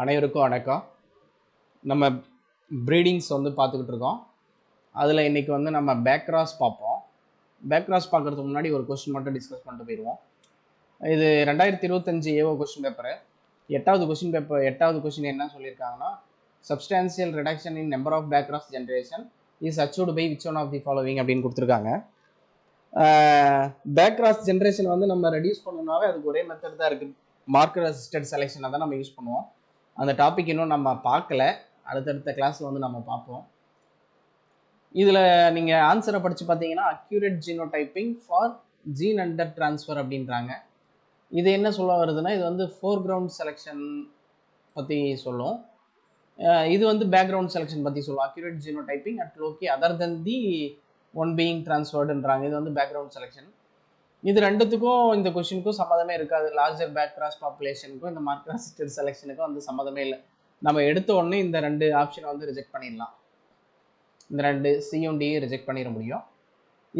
அனைவருக்கும் வணக்கம். நம்ம ப்ரீடிங்ஸ் பார்த்துக்கிட்டு இருக்கோம். அதில் இன்றைக்கி நம்ம பேக் கிராஸ் பார்ப்போம். பேக் கிராஸ் பார்க்குறதுக்கு முன்னாடி ஒரு கொஸ்டின் மட்டும் டிஸ்கஸ் பண்ணிட்டு போயிடுவோம். இது 2025 ஏஓ கொஸ்டின் பேப்பரு. எட்டாவது கொஸ்டின் என்ன சொல்லியிருக்காங்கன்னா, substantial reduction in number of back cross generation is achieved by which one of the following அப்படின்னு கொடுத்துருக்காங்க. பேக் கிராஸ் ஜென்ரேஷன் நம்ம ரெடியூஸ் பண்ணணும்னாவே அதுக்கு ஒரே மெத்தட் தான் இருக்குது. மார்க்கர் அசிஸ்டட் செலெக்ஷனை தான் நம்ம யூஸ் பண்ணுவோம். அந்த டாபிக் இன்னும் நம்ம பார்க்கல, அடுத்தடுத்த கிளாஸில் நம்ம பார்ப்போம். இதில் நீங்கள் ஆன்சரை படித்து பார்த்தீங்கன்னா, accurate genotyping for gene under transfer அப்படின்றாங்க. இது என்ன சொல்ல வருதுன்னா, இது ஃபோர்கிரவுண்ட் செலெக்ஷன் பற்றி சொல்லும். இது பேக்ரவுண்ட் செலெக்ஷன் பற்றி சொல்லும். Accurate genotyping at loci other than the one being ட்ரான்ஸ்ஃபர்டுன்றாங்க. இது பேக்ரவுண்ட் செலெக்ஷன். இது ரெண்டுத்துக்கும் இந்த கொஸ்டினுக்கும் சம்மதமே இருக்காது. லார்ஜர் பேக் கிராஸ் பாப்புலேஷனுக்கும் இந்த மார்க்கர் அசிஸ்டட் செலெக்ஷனுக்கும் சம்மதமே இல்லை. நம்ம எடுத்த உடனே இந்த ரெண்டு ஆப்ஷனை ரிஜெக்ட் பண்ணிடலாம். இந்த ரெண்டு சியும் டியும் ரிஜெக்ட் பண்ணிட முடியும்.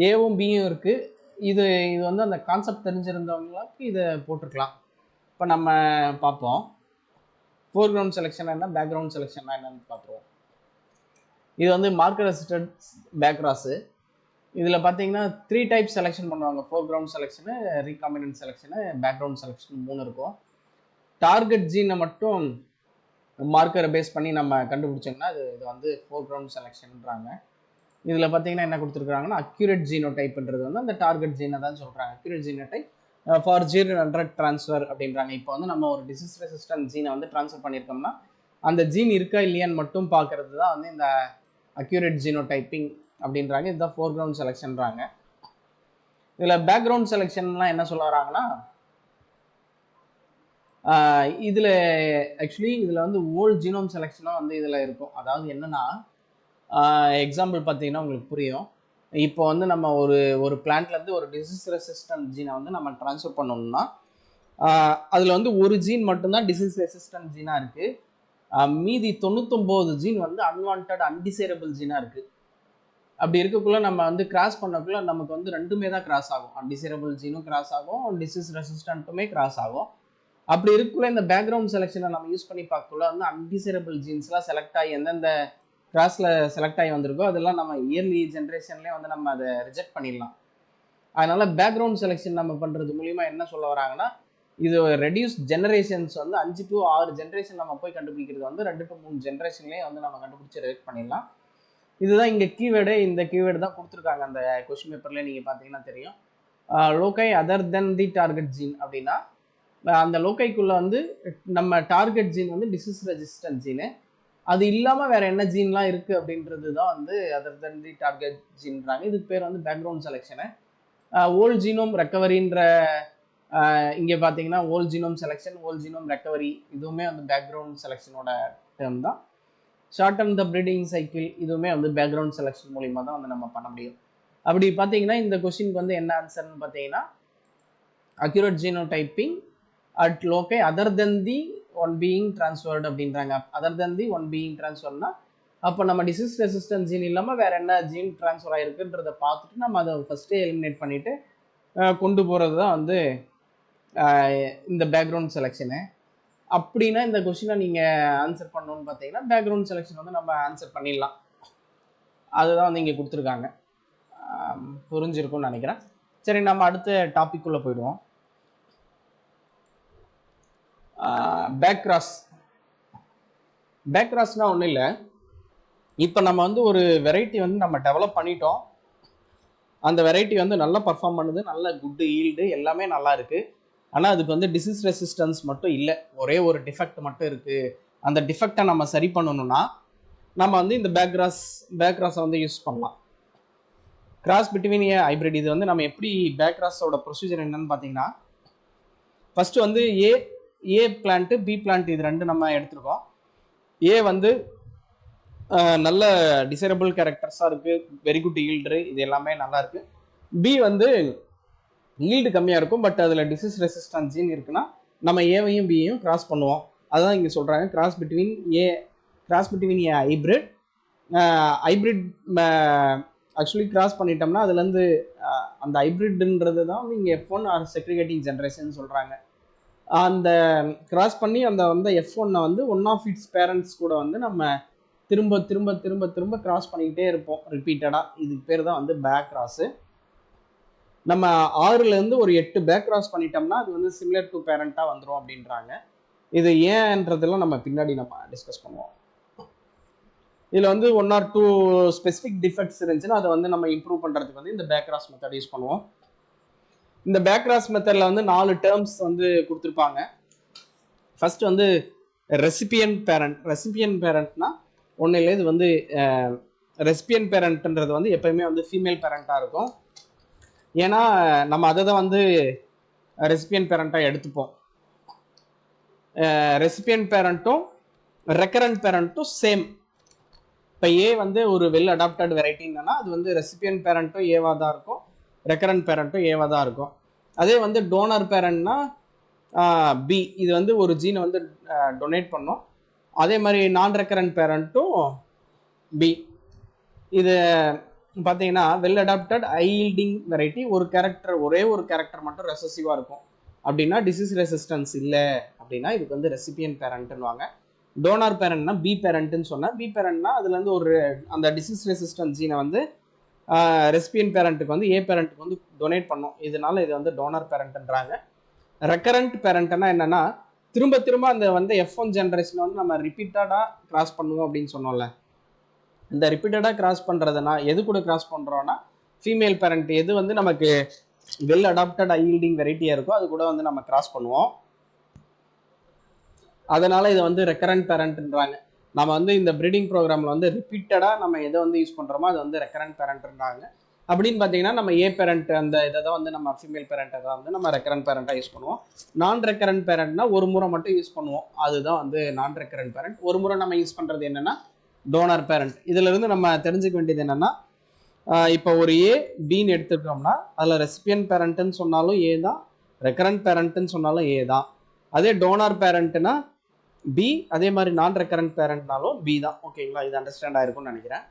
ஏவும் பியும் இருக்குது. இது அந்த கான்செப்ட் தெரிஞ்சிருந்தவங்களுக்கு இதை போட்டிருக்கலாம். இப்போ நம்ம பார்ப்போம். ஃபோர்கிரவுண்ட் செலெக்ஷன் என்ன, பேக்ரவுண்ட் செலெக்ஷன் என்னன்னு பார்த்துருவோம். இது மார்க்கர் அசிஸ்டட் பேக் கிராஸு. இதில் பார்த்தீங்கன்னா 3 டைப்ஸ் செலெக்ஷன் பண்ணுவாங்க. Foreground selection, recombinant selection, background selection 3 இருக்கும். டார்கெட் ஜீனை மட்டும் மார்க்கரை பேஸ் பண்ணி நம்ம கண்டுபிடிச்சோம்னா இது ஃபோர்கிரவுண்ட் செலெக்ஷன்ன்றாங்க. இதில் பார்த்தீங்கன்னா என்ன கொடுத்துருக்காங்கன்னா, அக்யூரேட் ஜீனோடைப்ன்றது அந்த டார்கெட் ஜீனை தான் சொல்கிறாங்க. Accurate genotype for gene under transfer அப்படின்றாங்க. இப்போ நம்ம ஒரு டிசீஸ் ரெசிஸ்டன்ட் ஜீனை ட்ரான்ஸ்ஃபர் பண்ணியிருக்கோம்னா அந்த ஜீன் இருக்கா இல்லையான்னு மட்டும் பார்க்கறது தான் இந்த அக்யூரேட் ஜீனோடைப்பிங் அப்படின்றாங்க. இதுதான் ஃபோர்கிரவுண்ட் செலெக்ஷன்றாங்க. இதில் பேக்ரவுண்ட் செலெக்ஷன்லாம் என்ன சொல்ல வராங்கன்னா, இதில் ஆக்சுவலி இதில் ஓல்ட் ஜீனோம் செலெக்ஷனும் இதில் இருக்கும். அதாவது என்னன்னா, எக்ஸாம்பிள் பார்த்தீங்கன்னா உங்களுக்கு புரியும். இப்போ நம்ம ஒரு பிளான்ட்லேருந்து ஒரு டிசீஸ் ரெசிஸ்டன்ட் ஜீனை நம்ம ட்ரான்ஸ்ஃபர் பண்ணணும்னா, அதில் ஒரு ஜீன் மட்டும்தான் டிசீஸ் ரெசிஸ்டன்ட் ஜீனாக இருக்குது. மீதி 99 ஜீன் அன்வான்ட் அன்டிசைரபிள் ஜீனாக இருக்குது. அப்படி இருக்கக்குள்ள நம்ம கிராஸ் பண்ணக்குள்ள நமக்கு ரெண்டுமே தான் கிராஸ் ஆகும். அன்டிசைரபிள் ஜீனும் கிராஸ் ஆகும், டிசீஸ் ரெசிஸ்டன்ட்டுமே கிராஸ் ஆகும். அப்படி இருக்குள்ள இந்த பேக்ரவுண்ட் செலெக்ஷனை நம்ம யூஸ் பண்ணி பார்க்கக்குள்ள அன்டிசைரபிள் ஜீன்ஸ்லாம் செலக்ட் ஆகி எந்தெந்த கிராஸில் செலக்ட் ஆகி வந்திருக்கோ அதெல்லாம் நம்ம இயர்லி ஜென்ரேஷன்லேயே நம்ம அதை ரிஜெக்ட் பண்ணிடலாம். அதனால பேக்ரவுண்ட் செலெக்ஷன் நம்ம பண்ணுறது மூலிமா என்ன சொல்ல வராங்கன்னா, இது ரெடியூஸ் ஜெனரேஷன்ஸ் 5 to 6 ஜென்ரேஷன் நம்ம போய் கண்டுபிடிக்கிறது 2 to 3 ஜென்ரேஷன்லேயே நம்ம கண்டுபிடிச்சி ரிஜெக்ட் பண்ணிடலாம். இதுதான் இங்கே கீவேர்டு. இந்த கீவேர்டு தான் கொடுத்துருக்காங்க அந்த கொஸ்டின் பேப்பர்லேயே. நீங்கள் பார்த்தீங்கன்னா தெரியும். Loci other than the target gene அப்படின்னா, அந்த லோக்கைக்குள்ளே நம்ம target gene disease resistant gene, அது இல்லாமல் வேறு என்ன ஜீன்லாம் இருக்குது அப்படின்றது தான் அதர் தென் தி டார்கெட் ஜீன்றாங்க. இதுக்கு பேர் பேக்ரவுண்ட் செலெக்ஷனு. ஓல்ட் ஜீனோம் ரெக்கவரின்ற இங்கே பார்த்தீங்கன்னா old genome selection, old genome recovery இதுவுமே பேக்ரவுண்ட் செலெக்ஷனோட டேர்ம் தான். ஷார்டன் த ப்ரீடிங் சைக்கிள் இதுவுமே பேக்ரவுண்ட் செலெக்ஷன் மூலிமா தான் நம்ம பண்ண முடியும். அப்படி பார்த்தீங்கன்னா இந்த கொஸ்டினுக்கு என்ன ஆன்சர்னு பார்த்தீங்கன்னா, accurate genotyping at loci other than the one being transferred அப்படின்றாங்க. Other than the one being ட்ரான்ஸ்ஃபர்னா அப்போ நம்ம டிசீஸ் ரெசிஸ்டன்ட் ஜீன் இல்லாமல் வேறு என்ன ஜீன் ட்ரான்ஸ்ஃபர் ஆகிருக்குன்றதை பார்த்துட்டு நம்ம அதை ஃபஸ்ட்டே எலிமினேட் பண்ணிவிட்டு கொண்டு போகிறது தான் இந்த பேக்ரவுண்ட் செலெக்ஷனு. அப்படின்னா இந்த கொஸ்டினை நீங்கள் ஆன்சர் பண்ணணும்னு பார்த்தீங்கன்னா பேக்ரவுண்ட் செலெக்ஷன் நம்ம ஆன்சர் பண்ணிடலாம். அதுதான் இங்கே கொடுத்துருக்காங்க. புரிஞ்சிருக்கும்னு நினைக்கிறேன். சரி, நம்ம அடுத்த டாபிக் உள்ள போயிடுவோம். பேக் கிராஸ்னா ஒன்றும் இல்லை. இப்போ நம்ம ஒரு வெரைட்டி நம்ம டெவலப் பண்ணிட்டோம். அந்த வெரைட்டி நல்லா பர்ஃபார்ம் பண்ணுது, நல்ல குட் ஈல்டு எல்லாமே நல்லா இருக்குது. ஆனால் அதுக்கு டிசீஸ் ரெசிஸ்டன்ஸ் மட்டும் இல்லை, ஒரே ஒரு டிஃபெக்ட் மட்டும் இருக்குது. அந்த டிஃபெக்டை நம்ம சரி பண்ணணும்னா நம்ம இந்த பேக் கிராஸை யூஸ் பண்ணலாம். கிராஸ் பிட்வீன் ஏ ஹைப்ரிட். இது நம்ம எப்படி பேக் கிராஸோட ப்ரொசீஜர் என்னன்னு பார்த்தீங்கன்னா, first A plant B plant இது ரெண்டு நம்ம எடுத்துருக்கோம். ஏ நல்ல டிசைரபிள் கேரக்டர்ஸாக இருக்குது, வெரி குட் ஈல்டு, இது எல்லாமே நல்லா இருக்குது. பி ஈல்டு கம்மியாக இருக்கும், பட் அதில் டிசீஸ் ரெசிஸ்டன்ட் ஜீன் இருக்குன்னா நம்ம ஏவையும் பியையும் கிராஸ் பண்ணுவோம். அதுதான் இங்கே சொல்கிறாங்க, கிராஸ் பிட்வீன் ஏ ஹைப்ரிட். ஆக்சுவலி கிராஸ் பண்ணிட்டோம்னா அதுலேருந்து அந்த ஹைப்ரிட்ன்றது தான் இங்கே F1 ஆர் செக்ரிகேட்டிங் ஜென்ரேஷன் சொல்கிறாங்க. அந்த கிராஸ் பண்ணி அந்த வந்து F1 வந்து ஒன் ஆஃப் இட்ஸ் பேரண்ட்ஸ் கூட வந்து நம்ம திரும்ப திரும்ப திரும்ப திரும்ப கிராஸ் பண்ணிக்கிட்டே இருப்போம் ரிப்பீட்டடாக. இதுக்கு பேர் தான் வந்து பேக் கிராஸு. நம்ம 6லேருந்து ஒரு 8 பேக் கிராஸ் பண்ணிட்டோம்னா அது வந்து சிமிலர் டு பேரண்ட்டாக வந்துடும் அப்படின்றாங்க. இது ஏன்றதெல்லாம் நம்ம பின்னாடி நம்ம டிஸ்கஸ் பண்ணுவோம். இதில் வந்து 1 or 2 ஸ்பெசிஃபிக் டிஃபெக்ட்ஸ் இருந்துச்சுன்னா அதை வந்து நம்ம இம்ப்ரூவ் பண்ணுறதுக்கு வந்து இந்த பேக் கிராஸ் மெத்தட் யூஸ் பண்ணுவோம். இந்த பேக் கிராஸ் மெத்தடில் வந்து 4 டேர்ம்ஸ் வந்து கொடுத்துருப்பாங்க. ஃபர்ஸ்ட் வந்து ரெசிபியன்ட் பேரண்ட். ரெசிபியன்ட் பேரண்ட்னா ஒன்றும் இல்லை, இது வந்து ரெசிபியன்ட் பேரண்ட்ன்றது வந்து எப்பயுமே வந்து ஃபீமேல் பேரண்ட்டாக இருக்கும். ஏன்னா நம்ம அதை தான் வந்து ரெசிபியன்ட் பேரண்ட்டாக எடுத்துப்போம். ரெசிபியன்ட் பேரண்ட்டும் ரெக்கரண்ட் பேரண்ட்டும் சேம். இப்போ ஏ வந்து ஒரு வெல் அடாப்டட் வெரைட்டின்னா அது வந்து ரெசிபியன்ட் பேரண்ட்டும் ஏவாக தான் இருக்கும், ரெக்கரண்ட் பேரண்ட்டும் ஏவாக தான் இருக்கும். அதே வந்து டோனர் பேரண்ட்னா பி, இது வந்து ஒரு ஜீனை வந்து டொனேட் பண்ணோம். அதே மாதிரி நான் ரெக்கரண்ட் பேரண்ட்டும் பி. இது பார்த்தீங்கன்னா வெல் அடாப்டட் ஐல்டிங் வெரைட்டி, ஒரு கேரக்டர் ஒரே ஒரு கேரக்டர் மட்டும் ரெசசிவாக இருக்கும். அப்படின்னா டிசீஸ் ரெசிஸ்டன்ஸ் இல்லை அப்படின்னா இதுக்கு வந்து ரெசிபியன்ட் பேரண்ட்னுவாங்க. டோனார் பேரண்ட்னா பி பேரண்ட்னு சொன்னேன். பி பேரண்ட்னா அதுலேருந்து ஒரு அந்த டிசீஸ் ரெசிஸ்டன்ஸ் ஜீனை வந்து ரெசிபியன்ட் பேரண்ட்டுக்கு வந்து ஏ பேரண்ட்டுக்கு வந்து டொனேட் பண்ணோம். இதனால இது வந்து டோனர் பேரண்ட்ன்றாங்க. ரெக்கரண்ட் பேரண்ட்னா என்னன்னா திரும்ப திரும்ப அந்த வந்து F1 ஜென்ரேஷனை வந்து நம்ம ரிப்பீட்டடாக கிராஸ் பண்ணுவோம் அப்படின்னு சொன்னோம்ல. இந்த ரிப்பீட்டடாக கிராஸ் பண்ணுறதுனா எது கூட கிராஸ் பண்ணுறோன்னா ஃபீமேல் பேரண்ட் எது வந்து நமக்கு வெல் அடாப்டட் ஈல்டிங் வெரைட்டியாக இருக்கோ அது கூட வந்து நம்ம கிராஸ் பண்ணுவோம். அதனால இதை வந்து ரெக்கரண்ட் பேரண்ட்ன்றாங்க. நம்ம வந்து இந்த ப்ரீடிங் ப்ரோக்ராமில் வந்து ரிப்பீட்டடாக நம்ம எதை வந்து யூஸ் பண்ணுறோமோ அது வந்து ரெக்கரண்ட் பேரண்ட்ன்றாங்க. அப்படின்னு பார்த்தீங்கன்னா நம்ம ஏ பேரண்ட் அந்த இதை தான் வந்து நம்ம ஃபீமேல் பேரண்ட்டை தான் வந்து நம்ம ரெக்கரண்ட் பேரண்ட்டாக யூஸ் பண்ணுவோம். நான் ரெக்கரண்ட் பேரண்ட்னா ஒரு முறை மட்டும் யூஸ் பண்ணுவோம், அதுதான் வந்து நான் ரெக்கரண்ட் பேரண்ட். ஒரு முறை நம்ம யூஸ் பண்ணுறது என்னென்னா டோனர் பேரண்ட். இதிலிருந்து நம்ம தெரிஞ்சுக்க வேண்டியது என்னென்னா இப்போ ஒரு ஏ பின்னு எடுத்துக்கிட்டோம்னா அதில் ரெசிபியன்ட் பேரண்ட்டுன்னு சொன்னாலும் ஏ தான், ரெக்கரண்ட் பேரண்ட்டுன்னு சொன்னாலும் ஏ தான். அதே டோனர் பேரண்ட்னா பி, அதே மாதிரி நான் ரெக்கரண்ட் பேரண்ட்னாலும் பி தான். ஓகேங்களா, இது அண்டர்ஸ்டாண்ட் ஆயிருக்கும்னு நினைக்கிறேன்.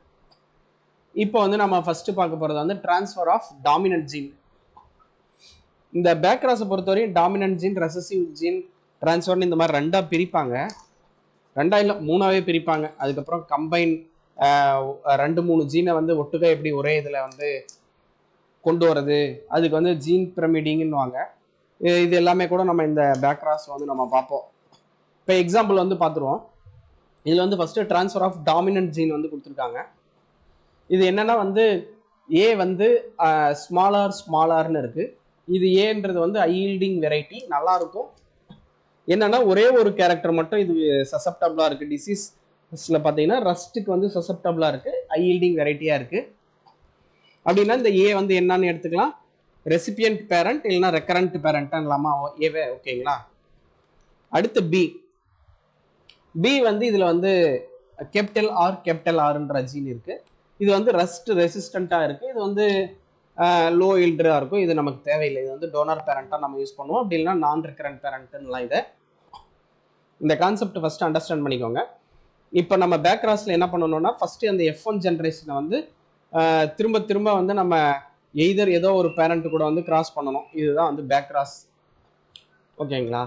இப்போ வந்து நம்ம ஃபர்ஸ்ட் பார்க்க போகிறது வந்து டிரான்ஸ்ஃபர் ஆஃப் டாமினன்ட் ஜீன். இந்த பேக் கிராஸை பொறுத்தவரையும் டாமினன்ட் ஜீன், ரெசசிவ் ஜீன் டிரான்ஸ்ஃபர்னு இந்த மாதிரி ரெண்டாக பிரிப்பாங்க. ரெண்டா இல்லை மூணாவே பிரிப்பாங்க. அதுக்கப்புறம் கம்பைன் 2-3 ஜீனை வந்து ஒட்டுக்கா எப்படி ஒரே இதில் வந்து கொண்டு வரது, அதுக்கு வந்து ஜீன் பிரமிடிங்னுவாங்க. இது எல்லாமே கூட நம்ம இந்த பேக் கிராஸ் வந்து நம்ம பார்ப்போம். இப்போ எக்ஸாம்பிள் வந்து பார்த்துருவோம். இதில் வந்து first transfer of dominant gene வந்து கொடுத்துருக்காங்க. இது என்னன்னா வந்து ஏ வந்து ஸ்மாலர்னு இருக்கு. இது ஏன்றது வந்து ஈல்டிங் வெரைட்டி, நல்லா இருக்கும். என்னன்னா ஒரே ஒரு கேரக்டர் மட்டும் இது சசப்டபிளா இருக்கு. டிசீஸ்ல பார்த்தீங்கன்னா ரஸ்ட்டுக்கு வந்து சசப்டபிளா இருக்கு, ஈல்டிங் வெரைட்டியா இருக்கு. அப்படின்னா இந்த ஏ வந்து என்னன்னு எடுத்துக்கலாம், ரெசிபியன்ட் பேரண்ட் இல்லைன்னா ரெக்கரண்ட் பேரண்ட்லாமா ஏவே. ஓகேங்களா. அடுத்து பி. பி வந்து இதுல வந்து கேபிட்டல் ஆர்ன்ற ஜீன் இருக்கு. இது வந்து ரஸ்ட் ரெசிஸ்டண்டா இருக்கு. இது வந்து லோ ஈல்டரா இருக்கும். இது நமக்கு தேவையில்லை. இது வந்து டோனர் பேரண்டா நம்ம யூஸ் பண்ணுவோம். அப்படி இல்லைன்னா நான் ரெக்கரண்ட் பேரண்ட்லாம். இதை இந்த கான்செப்ட் ஃபர்ஸ்ட் அண்டர்ஸ்டாண்ட் பண்ணிக்கோங்க. இப்போ நம்ம பேக் கிராஸ்ல என்ன பண்ணணும்னா ஃபர்ஸ்ட் அந்த F1 ஜென்ரேஷனை வந்து திரும்ப திரும்ப வந்து நம்ம எய்தர் ஏதோ ஒரு பேரண்ட் கூட வந்து கிராஸ் பண்ணணும். இதுதான் வந்து பேக் கிராஸ். ஓகேங்களா.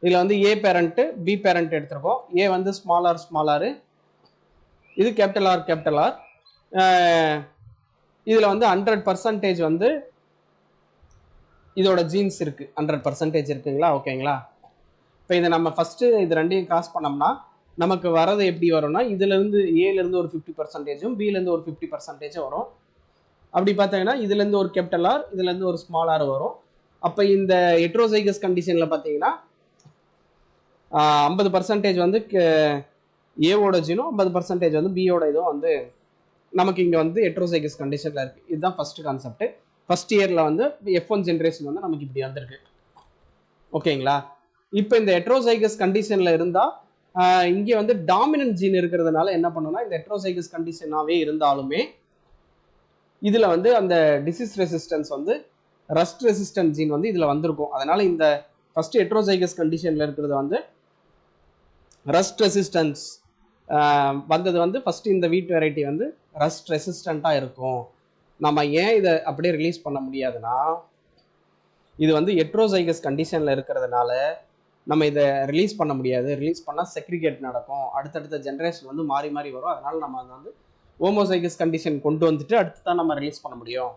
இதில் வந்து ஏ பேரண்ட்டு பி பேரண்ட் எடுத்திருக்கோம். ஏ வந்து ஸ்மாலர், இது கேபிட்டல் ஆர். இதில் வந்து 100% வந்து இதோட ஜீன்ஸ் இருக்கு, 100% இருக்குங்களா. ஓகேங்களா. இப்போ இதை நம்ம ஃபர்ஸ்ட் இது ரெண்டையும் கிராஸ் பண்ணோம்னா நமக்கு வரது எப்படி வரும்னா இதுலேருந்து ஏலேருந்து ஒரு 50%, பிலேருந்து ஒரு 50% வரும். அப்படி பார்த்தீங்கன்னா இதுலேருந்து ஒரு கேபிட்டல் ஆர், இதுலேருந்து ஒரு ஸ்மால் ஆர் வரும். அப்போ இந்த ஹெட்ரோசைகஸ் கண்டிஷனில் பார்த்தீங்கன்னா 50% வந்து ஏவோட ஜீனும் 50% வந்து பியோட இதுவும் வந்து நமக்கு இங்கே வந்து ஹெட்ரோசைகஸ் கண்டிஷனில் இருக்குது. இதுதான் ஃபர்ஸ்ட் கான்செப்ட். ஃபர்ஸ்ட் இயரில் வந்து F1 ஜென்ரேஷன் வந்து நமக்கு இப்படி வந்திருக்கு. ஓகேங்களா. இப்போ இந்த ஹெட்ரோசைகஸ் கண்டிஷனில் இருந்தால் இங்கே வந்து டாமினன்ட் ஜீன் இருக்கிறதுனால என்ன பண்ணணும்னா இந்த ஹெட்ரோசைகஸ் கண்டிஷனாகவே இருந்தாலுமே இதில் வந்து அந்த டிசீஸ் ரெசிஸ்டன்ஸ் வந்து ரஸ்ட் ரெசிஸ்டன்ட் ஜீன் வந்து இதில் வந்திருக்கும். அதனால இந்த ஃபர்ஸ்ட் ஹெட்ரோசைகஸ் கண்டிஷனில் இருக்கிறது வந்து ரஸ்ட் ரெசிஸ்டன்ஸ் வந்தது வந்து ஃபர்ஸ்ட் இந்த வீட் வெரைட்டி வந்து ரஸ்ட் ரெசிஸ்டண்ட்டாக இருக்கும். நம்ம ஏன் இதை அப்படியே ரிலீஸ் பண்ண முடியாதுன்னா இது வந்து ஹெட்ரோசைகஸ் கண்டிஷனில் இருக்கிறதுனால நம்ம இதை ரிலீஸ் பண்ண முடியாது. ரிலீஸ் பண்ணால் செக்ரிகேட் நடக்கும், அடுத்தடுத்த ஜென்ரேஷன் வந்து மாறி மாறி வரும். அதனால நம்ம அதை வந்து ஹோமோசைகஸ் கண்டிஷன் கொண்டு வந்துட்டு அடுத்து தான் நம்ம ரிலீஸ் பண்ண முடியும்.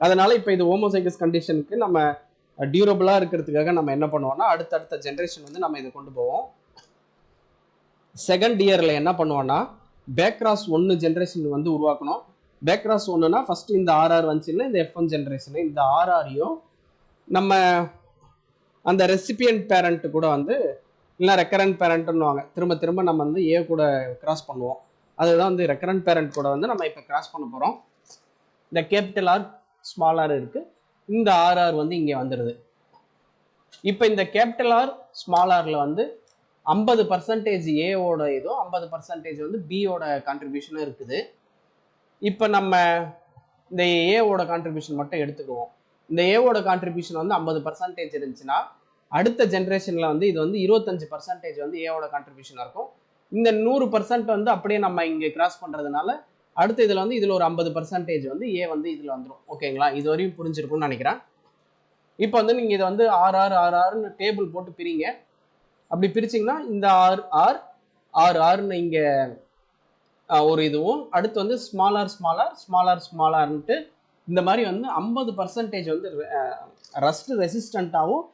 அதனால இப்போ இது ஹோமோசைகஸ் கண்டிஷனுக்கு நம்ம டியூரபிளாக இருக்கிறதுக்காக நம்ம என்ன பண்ணுவோம்னா அடுத்தடுத்த ஜென்ரேஷன் வந்து நம்ம இதை கொண்டு போவோம். செகண்ட் இயரில் என்ன பண்ணுவோம்னா பேக்ராஸ் 1 ஜென்ரேஷன் வந்து உருவாக்கணும். பேக்ராஸ் 1னா ஃபர்ஸ்ட் இந்த ஆர்ஆர் வந்துச்சுன்னா இந்த F1 ஜென்ரேஷன் இந்த ஆர்ஆரையும் நம்ம அந்த ரெசிபியன்ட் பேரண்ட் கூட வந்து இல்லை ரெக்கரண்ட் பேரண்ட்னுவாங்க, திரும்ப திரும்ப நம்ம வந்து ஏ கூட கிராஸ் பண்ணுவோம். அதுதான் வந்து ரெக்கரண்ட் பேரண்ட் கூட வந்து நம்ம இப்போ கிராஸ் பண்ண போகிறோம். இந்த கேபிட்டல் ஆர் ஸ்மால் ஆர் இருக்கு, இந்த ஆர்ஆர் வந்து இங்கே வந்துடுது. இப்போ இந்த கேபிட்டல் ஆர் ஸ்மால் ஆர்ல வந்து 50% ஏவோட இதுவும் 50% வந்து பியோட கான்ட்ரிபியூஷனும் இருக்குது. இப்போ நம்ம இந்த ஏவோட கான்ட்ரிபியூஷன் மட்டும் எடுத்துக்குவோம். இந்த ஏவோட கான்ட்ரிபியூஷன் வந்து 50% இருந்துச்சுன்னா அடுத்த ஜென்ரேஷனில் வந்து இது வந்து 25% வந்து ஏவோட கான்ட்ரிபியூஷனாக இருக்கும். இந்த 100% வந்து அப்படியே நம்ம இங்கே கிராஸ் பண்ணுறதுனால அடுத்த இதில் வந்து இதில் ஒரு 50% வந்து ஏ வந்து இதில் வந்துடும். ஓகேங்களா, இது வரையும் புரிஞ்சிருக்கும்னு நினைக்கிறேன். இப்போ வந்து நீங்கள் இதை வந்து ஆர்ஆர்னு டேபிள் போட்டு பிரிங்க. அப்படி பிரிச்சிங்கன்னா இந்த ஆர்ஆர்னு இங்கே ஒரு இதுவும் அடுத்து வந்து ஸ்மாலார்ன்ட்டு இந்த மாதிரி வந்து 50% வந்து ரஸ்ட் ரெசிஸ்டண்ட்டாகவும்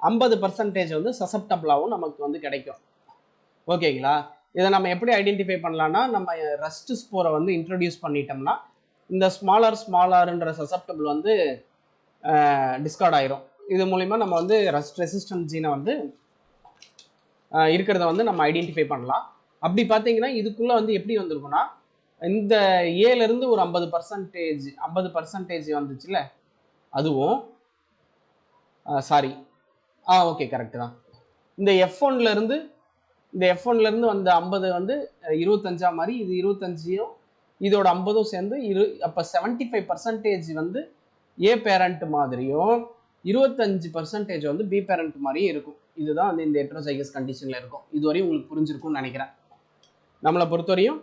50% வந்து சசப்டபிளாகவும் நமக்கு வந்து கிடைக்கும். ஓகேங்களா, இதை நம்ம எப்படி ஐடென்டிஃபை பண்ணலாம்னா நம்ம ரஸ்ட் ஸ்போரை வந்து இன்ட்ரடியூஸ் பண்ணிட்டோம்னா இந்த ஸ்மாலார்ன்ற சசப்டபிள் வந்து டிஸ்கார்ட் ஆயிரும். இது மூலிமா நம்ம வந்து ரஸ்ட் ரெசிஸ்டன்ட் ஜீனை வந்து இருக்கிறத வந்து நம்ம ஐடென்டிஃபை பண்ணலாம். அப்படி பார்த்தீங்கன்னா இதுக்குள்ளே வந்து எப்படி வந்திருக்குன்னா இந்த ஏலேருந்து ஒரு 50% வந்துச்சுல, அதுவும் சாரி ஓகே கரெக்டு தான். இந்த F1லேருந்து வந்த 50 வந்து 25 மாதிரி, இது 25யும் இதோட 50ம் சேர்ந்து அப்போ 75% வந்து ஏ பேரண்ட் மாதிரியும் 25% வந்து பி பேரண்ட் மாதிரியும் இருக்கும். இதுதான் வந்து இந்த ஹெட்ரோசைகஸ் கண்டிஷனில் இருக்கும். இதுவரையும் உங்களுக்கு புரிஞ்சிருக்கும்னு நினைக்கிறேன். நம்மளை பொறுத்தவரையும்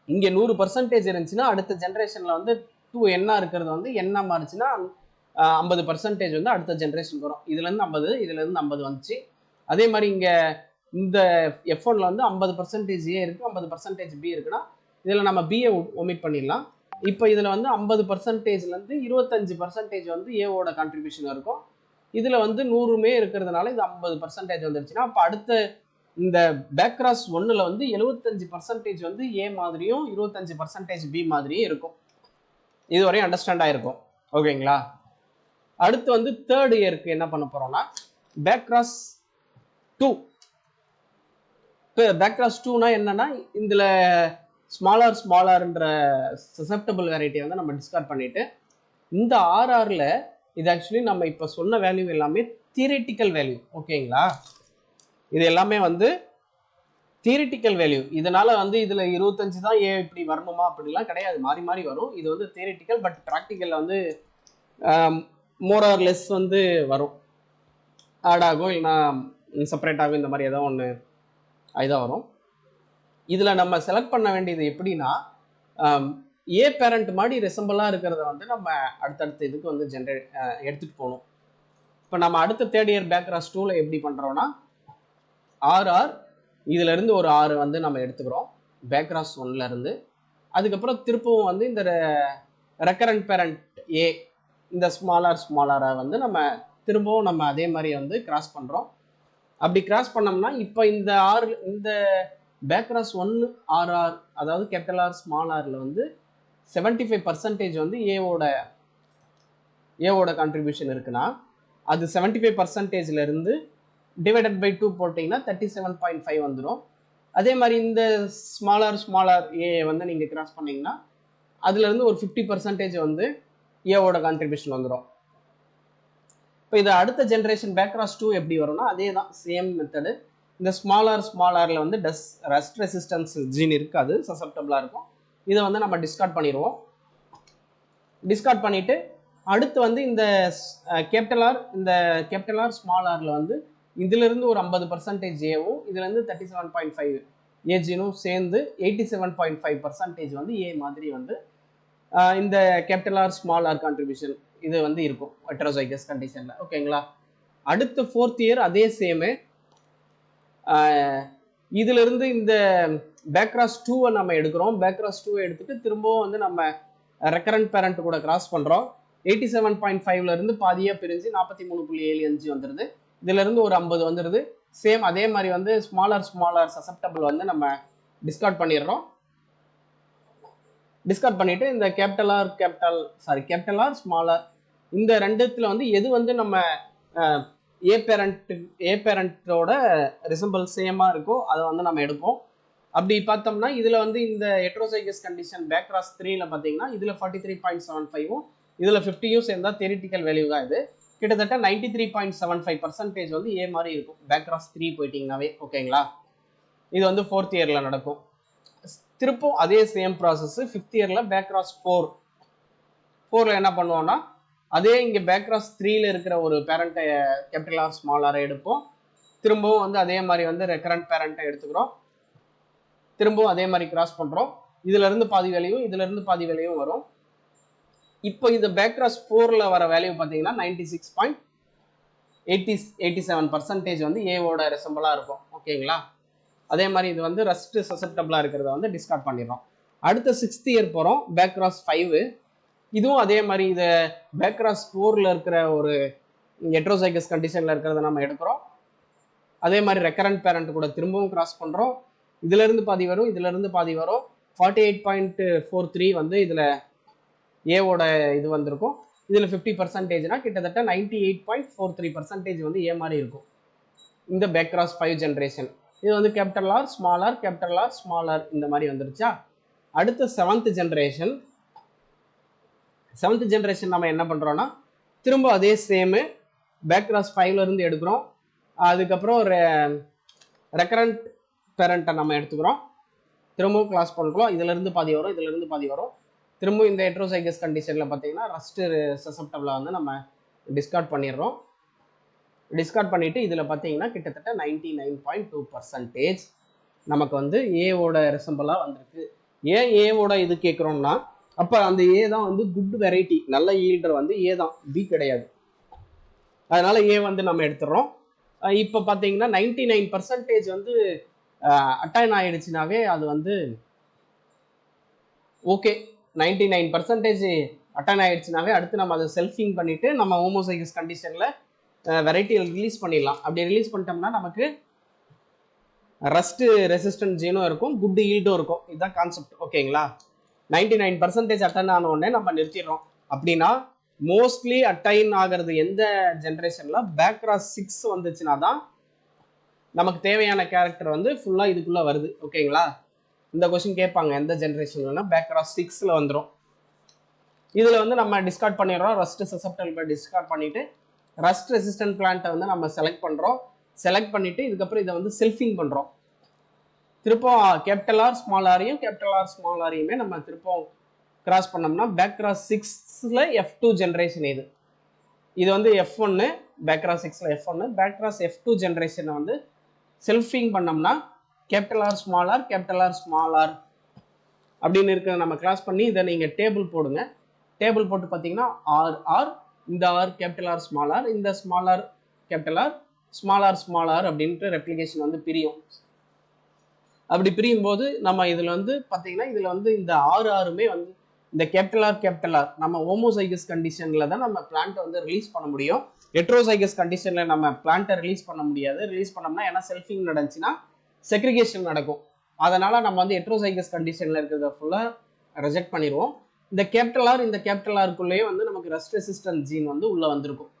இங்கே 100% இருந்துச்சுன்னா அடுத்த ஜென்ரேஷனில் வந்து 2 என்ன இருக்கிறது வந்து என்ன மாறிச்சுன்னா 50% வந்து அடுத்த ஜென்ரேஷனுக்கு வரும். இதுலேருந்து 50 இதுலேருந்து 50 வந்துச்சு. அதே மாதிரி இங்கே இந்த F1ல வந்து 50% ஏ இருக்குது, 50% பி இருக்குன்னா இதில் நம்ம பிஏ ஒமிட் பண்ணிடலாம். இப்போ இதில் வந்து 50%லேருந்து 25% வந்து ஏவோட கான்ட்ரிபியூஷன் இருக்கும். இதில் வந்து 100மே இருக்கிறதுனால இது 50% வந்துருச்சுன்னா அப்போ அடுத்த இந்த பேக்ராஸ் 1ல் வந்து 75% வந்து ஏ மாதிரியும் 25% பி மாதிரியும் இருக்கும். இதுவரையும் அண்டர்ஸ்டாண்ட் ஆகிருக்கும். ஓகேங்களா, அடுத்து வந்து தேர்ட் இயருக்கு என்ன பண்ண போகிறோம்னா பேக்ராஸ் 2. இப்போ பேக்ராஸ் 2னா என்னன்னா இதில் ஸ்மாலார்ன்ற சசப்டபிள் வெரைட்டியை வந்து நம்ம டிஸ்கார்ட் பண்ணிட்டு இந்த ஆர்ஆரில் இது ஆக்சுவலி நம்ம இப்போ சொன்ன வேல்யூ எல்லாமே தியரிட்டிக்கல் வேல்யூ. ஓகேங்களா, இது எல்லாமே வந்து தியரிட்டிக்கல் வேல்யூ. இதனால வந்து இதில் 25 தான் ஏ இப்படி வரணுமா அப்படிலாம் கிடையாது, மாறி மாறி வரும். இது வந்து தியரிட்டிக்கல், பட் ப்ராக்டிக்கலில் வந்து மோர் ஆர் லெஸ் வந்து வரும், ஆட் ஆகும் இல்லைனா செப்பரேட் ஆகும், இந்த மாதிரி ஏதோ ஒன்று இதாக வரும். இதில் நம்ம செலக்ட் பண்ண வேண்டியது எப்படின்னா ஏ பேரண்ட் மாதிரி ரெசம்பிளாக இருக்கிறத வந்து நம்ம அடுத்தடுத்த இதுக்கு வந்து எடுத்துகிட்டு போகணும். இப்போ நம்ம அடுத்த தேர்ட் இயர் பேக்ராஸ் 2ல் எப்படி பண்ணுறோன்னா ஆர்ஆர் இதிலேருந்து ஒரு 6 வந்து நம்ம எடுத்துக்கிறோம் பேக்ராஸ் 1லேருந்து. அதுக்கப்புறம் திருப்பவும் வந்து இந்த ரெக்கரண்ட் பேரண்ட் ஏ இந்த ஸ்மாலாரை வந்து நம்ம திரும்பவும் நம்ம அதே மாதிரி வந்து கிராஸ் பண்ணுறோம். அப்படி கிராஸ் பண்ணோம்னா இப்போ இந்த பேக்ராஸ் 1 ஆர்ஆர் அதாவது கேபிட்டல் ஆர் ஸ்மால் ஆரில் வந்து 75% வந்து ஏவோட கான்ட்ரிபியூஷன் இருக்குன்னா அது 75%லேருந்து டிவைடட் பை 2 போட்டிங்கன்னா 37.5 வந்துடும். அதே மாதிரி இந்த ஸ்மாலார் ஏ வந்து நீங்கள் கிராஸ் பண்ணிங்கன்னா அதுலேருந்து ஒரு 50% வந்து ஏவோட கான்ட்ரிபியூஷன் வந்துடும். இப்போ இது அடுத்த ஜென்ரேஷன் பேக்ராஸ் 2 எப்படி வரும்னா அதே தான் சேம் மெத்தடு. இந்த ஸ்மாலாரில் வந்து ரஸ்ட் ரெசிஸ்டன்ஸ் ஜீன் இருக்காது, சசப்டபிளாக இருக்கும். இதை வந்து நம்ம டிஸ்கார்ட் பண்ணிடுவோம். டிஸ்கார்ட் பண்ணிவிட்டு அடுத்து வந்து இந்த கேபிட்டல் ஆர் ஸ்மால் ஆரில் வந்து இதிலிருந்து ஒரு 50% ஏவும் இதுலேருந்து 37.5 ஏ ஜீனும் சேர்ந்து 87.5% வந்து ஏ மாதிரி வந்து இந்த capital R small R contribution இது வந்து இருக்கும் ஹெட்ரோசைகஸ் கண்டிஷனில். ஓகேங்களா, அடுத்த 4th இயர் அதே சேமு. இதுல இருந்து இந்த பேக்ராஸ் 2 நம்ம எடுக்கிறோம். பேக்ராஸ் 2 எடுத்துட்டு திரும்பவும் வந்து நம்ம ரெக்கரண்ட் பேரண்ட் கூட கிராஸ் பண்றோம். 87.5ல இருந்து பாதியா பிரிஞ்சு 43.75 வந்துருது. இதுல இருந்து ஒரு 50 வந்துருது. சேம் அதே மாதிரி வந்து ஸ்மாலர் சசப்டபிள் வந்து நம்ம டிஸ்கார்ட் பண்ணிடுறோம். டிஸ்கார்ட் பண்ணிட்டு இந்த கேபிட்டல் ஆர் ஸ்மாலர் இந்த ரெண்டுத்துல வந்து எது வந்து நம்ம ஏ பேரண்டோட ரிசம்பிள் சேமா இருக்கோ அதை வந்து நம்ம எடுப்போம். அப்படி பார்த்தோம்னா இதுல வந்து இந்த ஹெட்ரோசைகஸ் கண்டிஷன் பேக்ராஸ் 3ல பார்த்தீங்கன்னா இதுல 43.75ம் இதுல 50யும் சேர்ந்தா தியரிட்டிக்கல் வேல்யூ தான். இது கிட்டத்தட்ட 93.75% வந்து ஏ மாதிரி இருக்கும் பேக்ராஸ் 3 போயிட்டீங்கன்னாவே. ஓகேங்களா? இது வந்து 4th இயர்ல நடக்கும். திருப்பும் அதே சேம் ப்ராசஸ் 5th இயர்ல பேக்ராஸ் 4ல என்ன பண்ணுவோம்னா அதே இங்க பேக்ராஸ் 3ல இருக்கிற ஒரு பேரண்ட்டை கேபிட்டல் ஆர் ஸ்மால் ஆர் எடுப்போம். திரும்பவும் வந்து அதே மாதிரி வந்து ரெக்கரண்ட் பேரண்ட்டை எடுத்துக்கிறோம். திரும்பவும் அதே மாதிரி கிராஸ் பண்றோம். இதுல இருந்து பாதி வேல்யூவும் இதுல இருந்து பாதி வேல்யூவும் வரும். இப்போ இந்த பேக்ராஸ் 4ல வர வேல்யூ பார்த்தீங்கன்னா 96.87% வந்து ஏவோட ரெசம்பிளா இருக்கும். ஓகேங்களா? அதே மாதிரி இது வந்து ரஸ்ட் சசப்டபிளா இருக்கிறத வந்து டிஸ்கார்ட் பண்ணிடுறோம். அடுத்த 6th இயர் போறோம். பேக்ராஸ் 5 இதுவும் அதே மாதிரி இதை பேக்ராஸ் 4ல இருக்கிற ஒரு ஹெட்ரோசைகஸ் கண்டிஷன்ல இருக்கிறத நம்ம எடுக்கிறோம். அதே மாதிரி ரெக்கரண்ட் பேரண்ட் கூட திரும்பவும் கிராஸ் பண்றோம். இதுல இருந்து பாதி வரும் இதுல இருந்து பாதி வரும். 48.43 வந்து இதுல ஏவோட இது வந்திருக்கும். இதுல 50%னா கிட்டத்தட்ட 98.43% வந்து ஏ மாதிரி இருக்கும் இந்த பேக்ராஸ் 5 ஜென்ரேஷன். இது வந்து கேபிட்டல் ஆர் ஸ்மால் ஆர் இந்த மாதிரி வந்துருச்சா. அடுத்த 7th ஜென்ரேஷன் நம்ம என்ன பண்றோம்னா திரும்ப அதே சேமு பேக்ராஸ் 5ல இருந்து எடுக்கிறோம். அதுக்கப்புறம் ரெக்கரண்ட் பேரண்ட்டை நம்ம எடுத்துக்கிறோம். திரும்பவும் கிளாஸ் பண்ணுறோம். இதுல இருந்து பாதி வரும் இதுல இருந்து பாதி வரும். திரும்ப இந்த ஹெட்ரோசைகஸ் கண்டிஷன்ல பார்த்தீங்கன்னா ரஸ்ட் சசப்டபிளா வந்து நம்ம டிஸ்கார்ட் பண்ணிடுறோம். டிஸ்கார்ட் பண்ணிட்டு இதுல பார்த்தீங்கன்னா கிட்டத்தட்ட 99.2% நமக்கு வந்து ஏவோட ரெசம்பிளா வந்திருக்கு. ஏன் ஏவோட இது கேட்குறோம்னா அப்ப அந்த ஏ தான் வந்து குட் வெரைட்டி நல்ல ஈல்டர் வந்து ஏ தான், பி கிடையாது. அதனால ஏ வந்து நம்ம எடுத்துடுறோம். இப்போ பார்த்தீங்கன்னா 99% வந்து அட்டைன் ஆயிடுச்சுனாவே அது வந்து ஓகே. 99% அட்டைன் ஆயிடுச்சுனாவே அடுத்து நம்ம அதை செல்ஃபிங் பண்ணிட்டு நம்ம ஹோமோசைகஸ் கண்டிஷன்ல வெரைட்டியை ரிலீஸ் பண்ணிடலாம். அப்படி ரிலீஸ் பண்ணிட்டோம்னா நமக்கு ரஸ்ட் ரெசிஸ்டன்ட் ஜீனும் இருக்கும் குட் ஈல்டும் இருக்கும். இதுதான் கான்செப்ட். ஓகேங்களா? 99% அட்டைன் ஆன உடனே நம்ம நிறுத்திடுறோம். அப்படின்னா மோஸ்ட்லி அட்டைன் ஆகிறது எந்த ஜென்ரேஷன்ல பேக்ராஸ் 6 வந்துச்சுன்னா தான் நமக்கு தேவையான கேரக்டர் வந்து ஃபுல்லா இதுக்குள்ள வருது. ஓகேங்களா? இந்த கொஸ்டின் கேட்பாங்க எந்த ஜென்ரேஷன்லன்னா பேக்ராஸ் 6ல வந்துடும். இதுல வந்து நம்ம டிஸ்கார்ட் பண்ணிடுறோம். ரஸ்ட் சசப்டபிள் டிஸ்கார்ட் பண்ணிட்டு ரஸ்ட் ரெசிஸ்டன்ட் பிளான்ட்டை வந்து நம்ம செலக்ட் பண்றோம். செலக்ட் பண்ணிட்டு இதுக்கப்புறம் இதை வந்து செல்ஃபிங் பண்றோம். திருப்பம் கேபிட்டல் ஆர் ஸ்மால் ஆரையுமே நம்ம திருப்பம் கிராஸ் பண்ணோம்னா பேக்ராஸ் 6ல F2 ஜென்ரேஷன் இது வந்து F1 backcross 6ல F1 backcross F2 ஜென்ரேஷனை வந்து செல்ஃபிங் பண்ணோம்னா கேபிட்டல் ஆர் ஸ்மால் ஆர் அப்படின்னு இருக்கிறத நம்ம கிராஸ் பண்ணி இதை நீங்க டேபிள் போடுங்க. டேபிள் போட்டு பார்த்தீங்கன்னா ஆர் இந்த R capital R small R இந்த small R capital R small R அப்படின்ட்டு ரெப்ளிகேஷன் வந்து பிரியும். அப்படி பிரியும் போது நம்ம இதுல வந்து பார்த்தீங்கன்னா இதுல வந்து இந்த ஆறுமே வந்து இந்த கேபிட்டல் ஆர் நம்ம ஹோமோசைகஸ் கண்டிஷன்ல தான் நம்ம பிளான்ட்டை வந்து ரிலீஸ் பண்ண முடியும். ஹெட்ரோசைகஸ் கண்டிஷன்ல நம்ம பிளான்ட்டை ரிலீஸ் பண்ண முடியாது. ரிலீஸ் பண்ணோம்னா ஏன்னா செல்ஃபிங் நடந்துச்சுன்னா செக்ரிகேஷன் நடக்கும். அதனால நம்ம வந்து ஹெட்ரோசைகஸ் கண்டிஷன்ல இருக்கிறத ஃபுல்லா ரிஜெக்ட் பண்ணிடுவோம். இந்த கேபிட்டல் ஆருக்குள்ளேயே வந்து நமக்கு ரஸ்ட் ரெசிஸ்டன்ஸ் ஜீன் வந்து உள்ள வந்திருக்கும்.